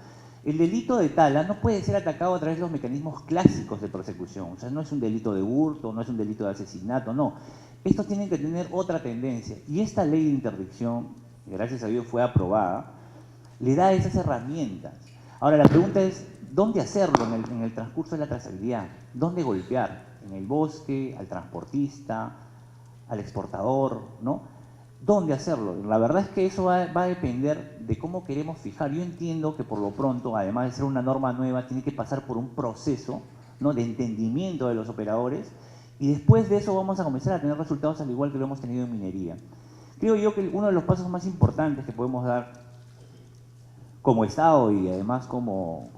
El delito de tala no puede ser atacado a través de los mecanismos clásicos de persecución. O sea, no es un delito de hurto, no es un delito de asesinato, no. Estos tienen que tener otra tendencia. Y esta ley de interdicción, que gracias a Dios fue aprobada, le da esas herramientas. Ahora, la pregunta es, ¿dónde hacerlo en el transcurso de la trazabilidad? ¿Dónde golpear? ¿En el bosque, al transportista, al exportador, no? ¿Dónde hacerlo? La verdad es que eso va a depender de cómo queremos fijar. Yo entiendo que por lo pronto, además de ser una norma nueva, tiene que pasar por un proceso, ¿no?, de entendimiento de los operadores, y después de eso vamos a comenzar a tener resultados al igual que lo hemos tenido en minería. Creo yo que uno de los pasos más importantes que podemos dar como Estado y además como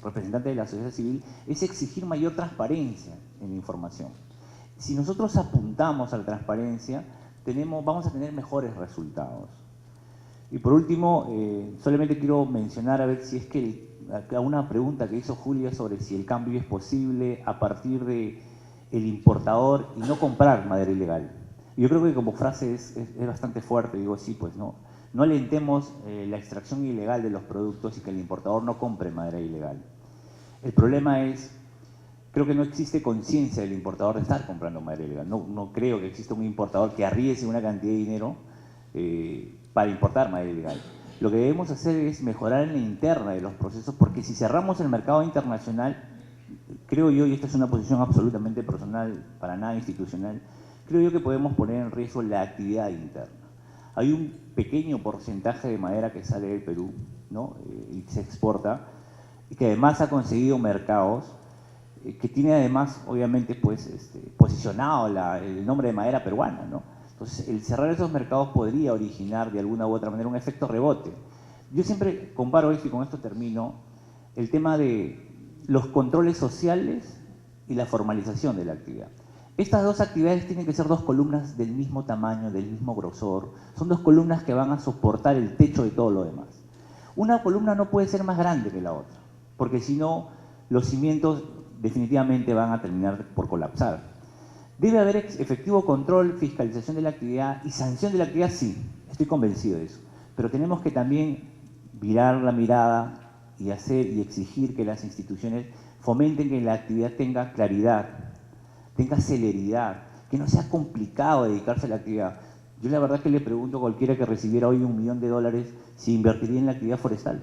representante de la sociedad civil es exigir mayor transparencia en la información. Si nosotros apuntamos a la transparencia, vamos a tener mejores resultados. Y por último, solamente quiero mencionar, a ver si es que una pregunta que hizo Julia sobre si el cambio es posible a partir de el importador y no comprar madera ilegal. Yo creo que como frase es bastante fuerte, digo, sí, pues no alentemos la extracción ilegal de los productos y que el importador no compre madera ilegal. El problema es, creo que no existe conciencia del importador de estar comprando madera ilegal. No creo que exista un importador que arriesgue una cantidad de dinero para importar madera ilegal. Lo que debemos hacer es mejorar en la interna de los procesos, porque si cerramos el mercado internacional, creo yo, y esta es una posición absolutamente personal, para nada institucional, creo yo que podemos poner en riesgo la actividad interna. Hay un pequeño porcentaje de madera que sale del Perú, ¿no?, y se exporta, y que además ha conseguido mercados, que tiene además, obviamente, pues, posicionado el nombre de madera peruana, ¿no? Entonces, el cerrar esos mercados podría originar de alguna u otra manera un efecto rebote. Yo siempre comparo esto, y con esto termino, el tema de los controles sociales y la formalización de la actividad. Estas dos actividades tienen que ser dos columnas del mismo tamaño, del mismo grosor. Son dos columnas que van a soportar el techo de todo lo demás. Una columna no puede ser más grande que la otra, porque si no, los cimientos definitivamente van a terminar por colapsar. Debe haber efectivo control, fiscalización de la actividad y sanción de la actividad, sí, estoy convencido de eso. Pero tenemos que también virar la mirada y exigir que las instituciones fomenten que la actividad tenga claridad, tenga celeridad, que no sea complicado dedicarse a la actividad. Yo la verdad que le pregunto a cualquiera que recibiera hoy $1 millón si invertiría en la actividad forestal.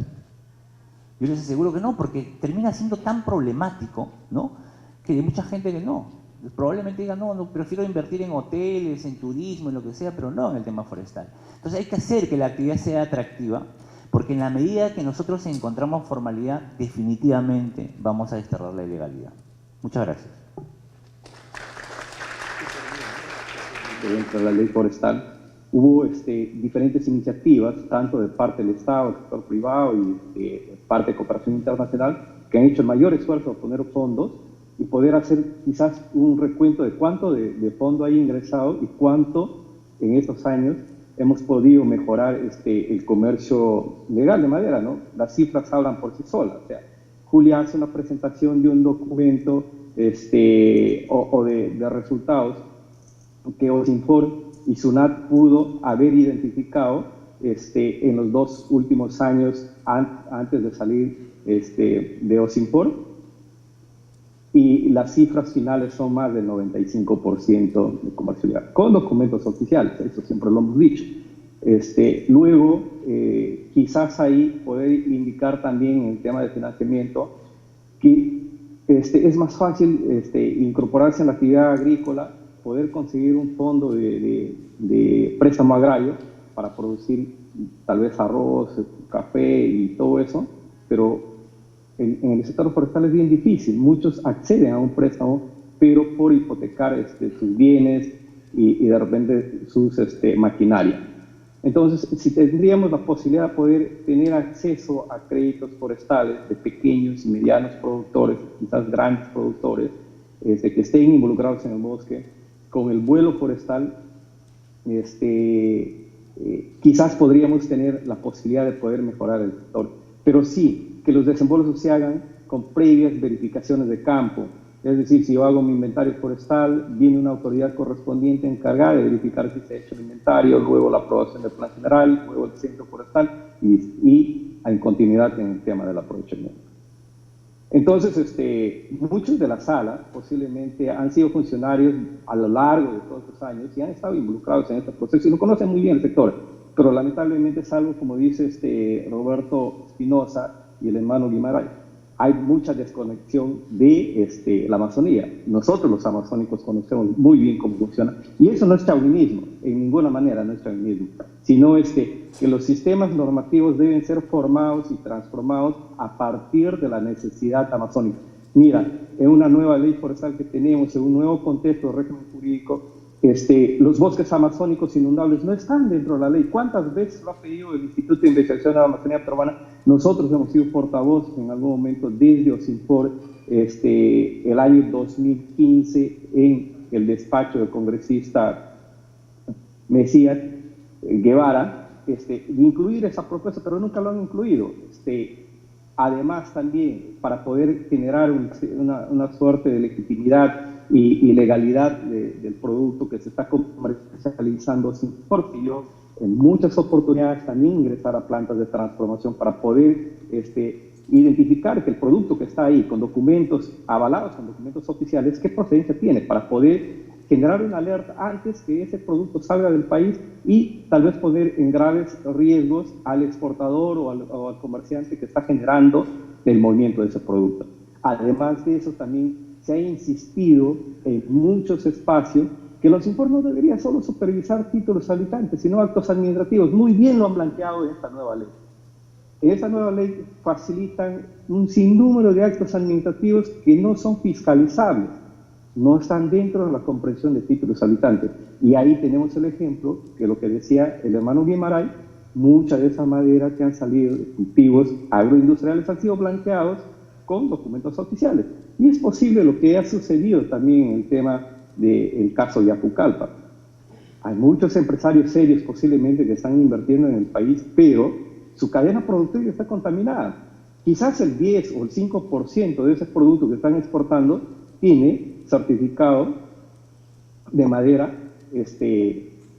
Yo les aseguro que no, porque termina siendo tan problemático, ¿no?, que hay mucha gente que no. Probablemente diga, no, prefiero invertir en hoteles, en turismo, en lo que sea, pero no en el tema forestal. Entonces hay que hacer que la actividad sea atractiva, porque en la medida que nosotros encontramos formalidad, definitivamente vamos a desterrar la ilegalidad. Muchas gracias. Dentro de la ley forestal hubo diferentes iniciativas, tanto de parte del Estado, del sector privado y de parte de cooperación internacional, que han hecho el mayor esfuerzo de poner fondos y poder hacer quizás un recuento de cuánto de fondo hay ingresado y cuánto en estos años hemos podido mejorar el comercio legal de madera, ¿no? Las cifras hablan por sí solas. O sea, Julia hace una presentación de un documento o de resultados que OSINFOR y SUNAT pudo haber identificado en los 2 últimos años antes de salir de OSINFOR, y las cifras finales son más del 95% de comercio legal, con documentos oficiales, eso siempre lo hemos dicho. Luego, quizás ahí poder indicar también en el tema de financiamiento que es más fácil incorporarse en la actividad agrícola, poder conseguir un fondo de préstamo agrario para producir tal vez arroz, café y todo eso, pero en el sector forestal es bien difícil. Muchos acceden a un préstamo, pero por hipotecar sus bienes y de repente sus maquinaria. Entonces, si tendríamos la posibilidad de poder tener acceso a créditos forestales de pequeños y medianos productores, quizás grandes productores, que estén involucrados en el bosque, con el vuelo forestal, quizás podríamos tener la posibilidad de poder mejorar el sector. Pero sí, que los desembolsos se hagan con previas verificaciones de campo. Es decir, si yo hago mi inventario forestal, viene una autoridad correspondiente encargada de verificar si se ha hecho el inventario, luego la aprobación del plan general, luego el centro forestal y en continuidad en el tema del aprovechamiento. Entonces, muchos de la sala posiblemente han sido funcionarios a lo largo de todos estos años y han estado involucrados en este proceso y lo conocen muy bien el sector, pero lamentablemente es algo, como dice Roberto Espinosa y el hermano Guimarães, hay mucha desconexión de la Amazonía. Nosotros los amazónicos conocemos muy bien cómo funciona y eso no es chauvinismo, en ninguna manera no es chauvinismo, sino que los sistemas normativos deben ser formados y transformados a partir de la necesidad amazónica. Mira, en una nueva ley forestal que tenemos, en un nuevo contexto de régimen jurídico, los bosques amazónicos inundables no están dentro de la ley. ¿Cuántas veces lo ha pedido el Instituto de Investigación de la Amazonía Peruana? Nosotros hemos sido portavoces en algún momento desde OSINFOR, el año 2015, en el despacho del congresista Mesías Guevara, de incluir esa propuesta, pero nunca lo han incluido. Además, también, para poder generar una suerte de legitimidad y legalidad del producto que se está comercializando, porque yo en muchas oportunidades también ingresar a plantas de transformación para poder identificar que el producto que está ahí con documentos avalados, con documentos oficiales, qué procedencia tiene, para poder generar una alerta antes que ese producto salga del país y tal vez poner en graves riesgos al exportador o al comerciante que está generando el movimiento de ese producto. Además de eso, también se ha insistido en muchos espacios que los informes no deberían solo supervisar títulos habitantes, sino actos administrativos. Muy bien lo han blanqueado en esta nueva ley. En esta nueva ley facilitan un sinnúmero de actos administrativos que no son fiscalizables, no están dentro de la comprensión de títulos habitantes. Y ahí tenemos el ejemplo que lo que decía el hermano Guimarães, mucha de esa madera que han salido de cultivos agroindustriales han sido blanqueados con documentos oficiales. Y es posible lo que ha sucedido también en el tema del caso de Apucallpa. Hay muchos empresarios serios posiblemente que están invirtiendo en el país, pero su cadena productiva está contaminada. Quizás el 10 o el 5% de ese producto que están exportando tiene certificado de madera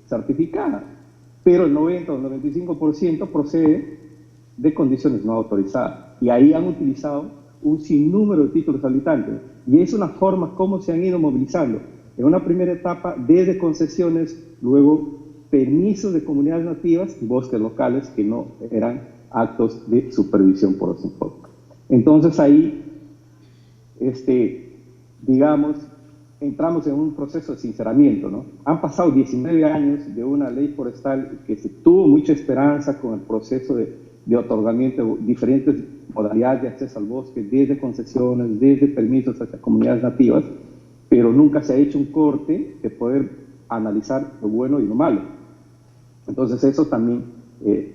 certificada, pero el 90 o el 95% procede de condiciones no autorizadas. Y ahí han utilizado un sinnúmero de títulos habitantes. Y es una forma como se han ido movilizando. En una primera etapa, desde concesiones, luego permisos de comunidades nativas y bosques locales que no eran actos de supervisión por los informes. Entonces ahí, digamos, entramos en un proceso de sinceramiento, ¿no? Han pasado 19 años de una ley forestal que se tuvo mucha esperanza con el proceso de otorgamiento de diferentes modalidades de acceso al bosque, desde concesiones, desde permisos hacia comunidades nativas, pero nunca se ha hecho un corte de poder analizar lo bueno y lo malo. Entonces eso también,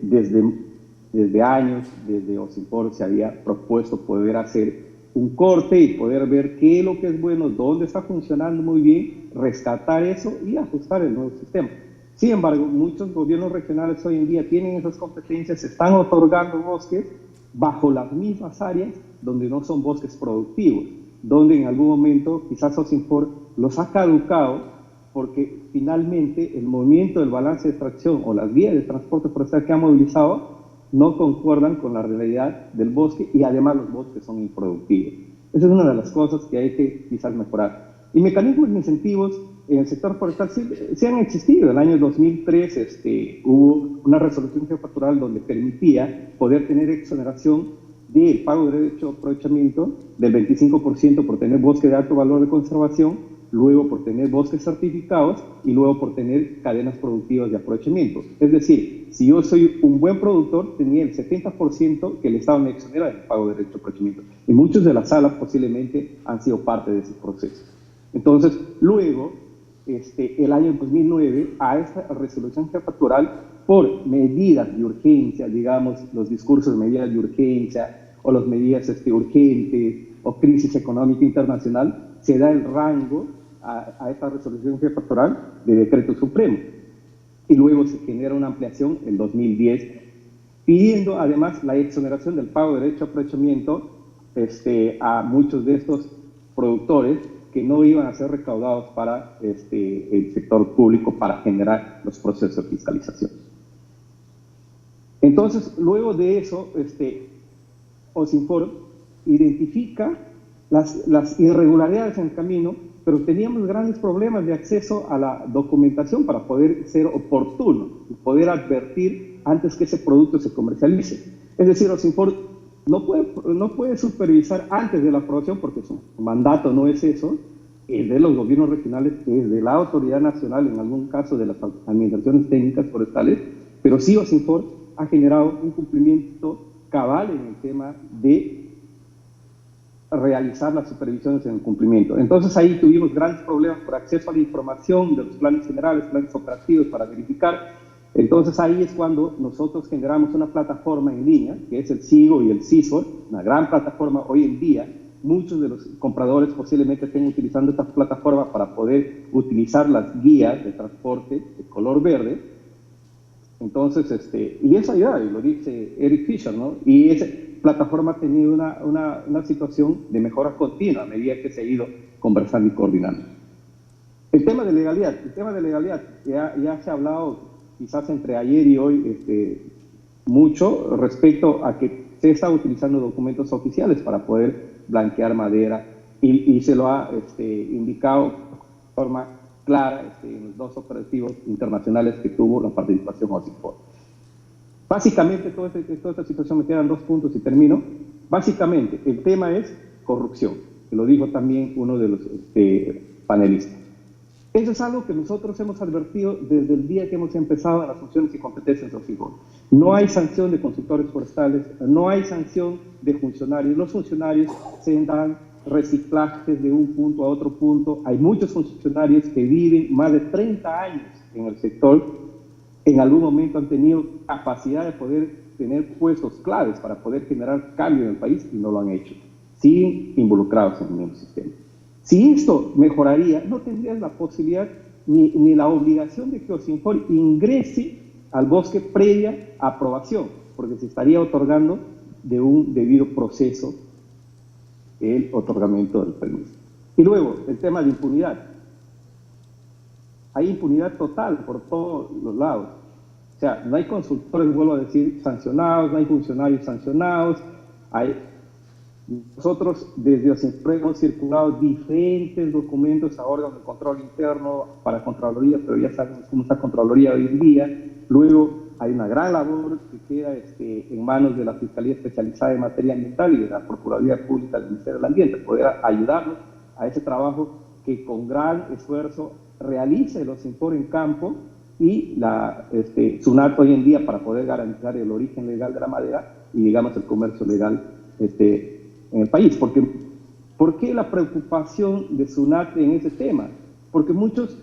desde años, desde OSINFOR se había propuesto poder hacer un corte y poder ver qué es lo que es bueno, dónde está funcionando muy bien, rescatar eso y ajustar el nuevo sistema. Sin embargo, muchos gobiernos regionales hoy en día tienen esas competencias, están otorgando bosques bajo las mismas áreas donde no son bosques productivos, donde en algún momento quizás OSINFOR los ha caducado porque finalmente el movimiento del balance de extracción o las vías de transporte forestal que han movilizado no concuerdan con la realidad del bosque y además los bosques son improductivos. Esa es una de las cosas que hay que quizás mejorar. Y mecanismos de incentivos en el sector forestal sí han existido. En el año 2003 hubo una resolución jefatura donde permitía poder tener exoneración del pago de derecho de aprovechamiento del 25% por tener bosque de alto valor de conservación, luego por tener bosques certificados y luego por tener cadenas productivas de aprovechamiento. Es decir, si yo soy un buen productor, tenía el 70% que el Estado me exonera del pago de derecho de aprovechamiento. Y muchos de las salas posiblemente han sido parte de ese proceso. Entonces, luego, el año 2009, a esta resolución jefatural por medidas de urgencia, digamos, los discursos de medidas de urgencia o las medidas urgentes o crisis económica internacional, se da el rango a esta resolución jefatura de decreto supremo. Y luego se genera una ampliación en 2010, pidiendo además la exoneración del pago de derecho a aprovechamiento a muchos de estos productores que no iban a ser recaudados para el sector público para generar los procesos de fiscalización. Entonces, luego de eso, OSINFOR identifica las irregularidades en el camino, pero teníamos grandes problemas de acceso a la documentación para poder ser oportuno y poder advertir antes que ese producto se comercialice. Es decir, OSINFOR no puede supervisar antes de la aprobación, porque su mandato no es eso, es de los gobiernos regionales, es de la autoridad nacional, en algún caso de las administraciones técnicas forestales, pero sí OSINFOR ha generado un cumplimiento cabal en el tema de realizar las supervisiones en el cumplimiento. Entonces ahí tuvimos grandes problemas por acceso a la información de los planes generales, planes operativos para verificar. Entonces ahí es cuando nosotros generamos una plataforma en línea, que es el SIGO y el CISOR, una gran plataforma hoy en día. Muchos de los compradores posiblemente estén utilizando esta plataforma para poder utilizar las guías de transporte de color verde. Entonces, y eso ayuda, y lo dice Eric Fisher, ¿no? Y esa plataforma ha tenido una situación de mejora continua a medida que se ha ido conversando y coordinando. El tema de legalidad ya se ha hablado quizás entre ayer y hoy mucho respecto a que se está utilizando documentos oficiales para poder blanquear madera y se lo ha indicado de forma clara en los 2 operativos internacionales que tuvo la participación OSINFOR. Básicamente, toda esta situación, me quedan 2 puntos y termino. Básicamente, el tema es corrupción, que lo dijo también uno de los panelistas. Eso es algo que nosotros hemos advertido desde el día que hemos empezado en las funciones y competencias de OSINFOR. No hay sanción de consultores forestales, no hay sanción de funcionarios. Los funcionarios se dan reciclajes de un punto a otro punto. Hay muchos funcionarios que viven más de 30 años en el sector. En algún momento han tenido capacidad de poder tener puestos claves para poder generar cambio en el país y no lo han hecho. Siguen involucrados en el mismo sistema. Si esto mejoraría, no tendrías la posibilidad ni la obligación de que OSINFOR ingrese al bosque previa aprobación, porque se estaría otorgando de un debido proceso el otorgamiento del permiso. Y luego, el tema de impunidad. Hay impunidad total por todos los lados. O sea, no hay consultores, vuelvo a decir, sancionados, no hay funcionarios sancionados. Nosotros desde OSINFOR hemos circulado diferentes documentos a órganos de control interno para Contraloría, pero ya sabemos cómo está Contraloría hoy en día. Luego hay una gran labor que queda en manos de la Fiscalía Especializada en Materia Ambiental y de la Procuraduría Pública del Ministerio del Ambiente, poder ayudarnos a ese trabajo que con gran esfuerzo realiza el OSINFOR en campo y la SUNAT hoy en día para poder garantizar el origen legal de la madera y, digamos, el comercio legal en el país. ¿Por qué la preocupación de SUNAT en ese tema? Porque muchos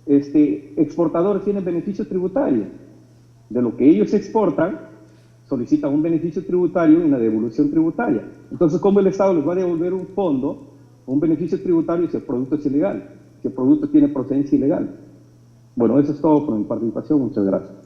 exportadores tienen beneficio tributario. De lo que ellos exportan, solicitan un beneficio tributario y una devolución tributaria. Entonces, ¿cómo el Estado les va a devolver un fondo, un beneficio tributario si el producto es ilegal, si el producto tiene procedencia ilegal? Bueno, eso es todo por mi participación. Muchas gracias.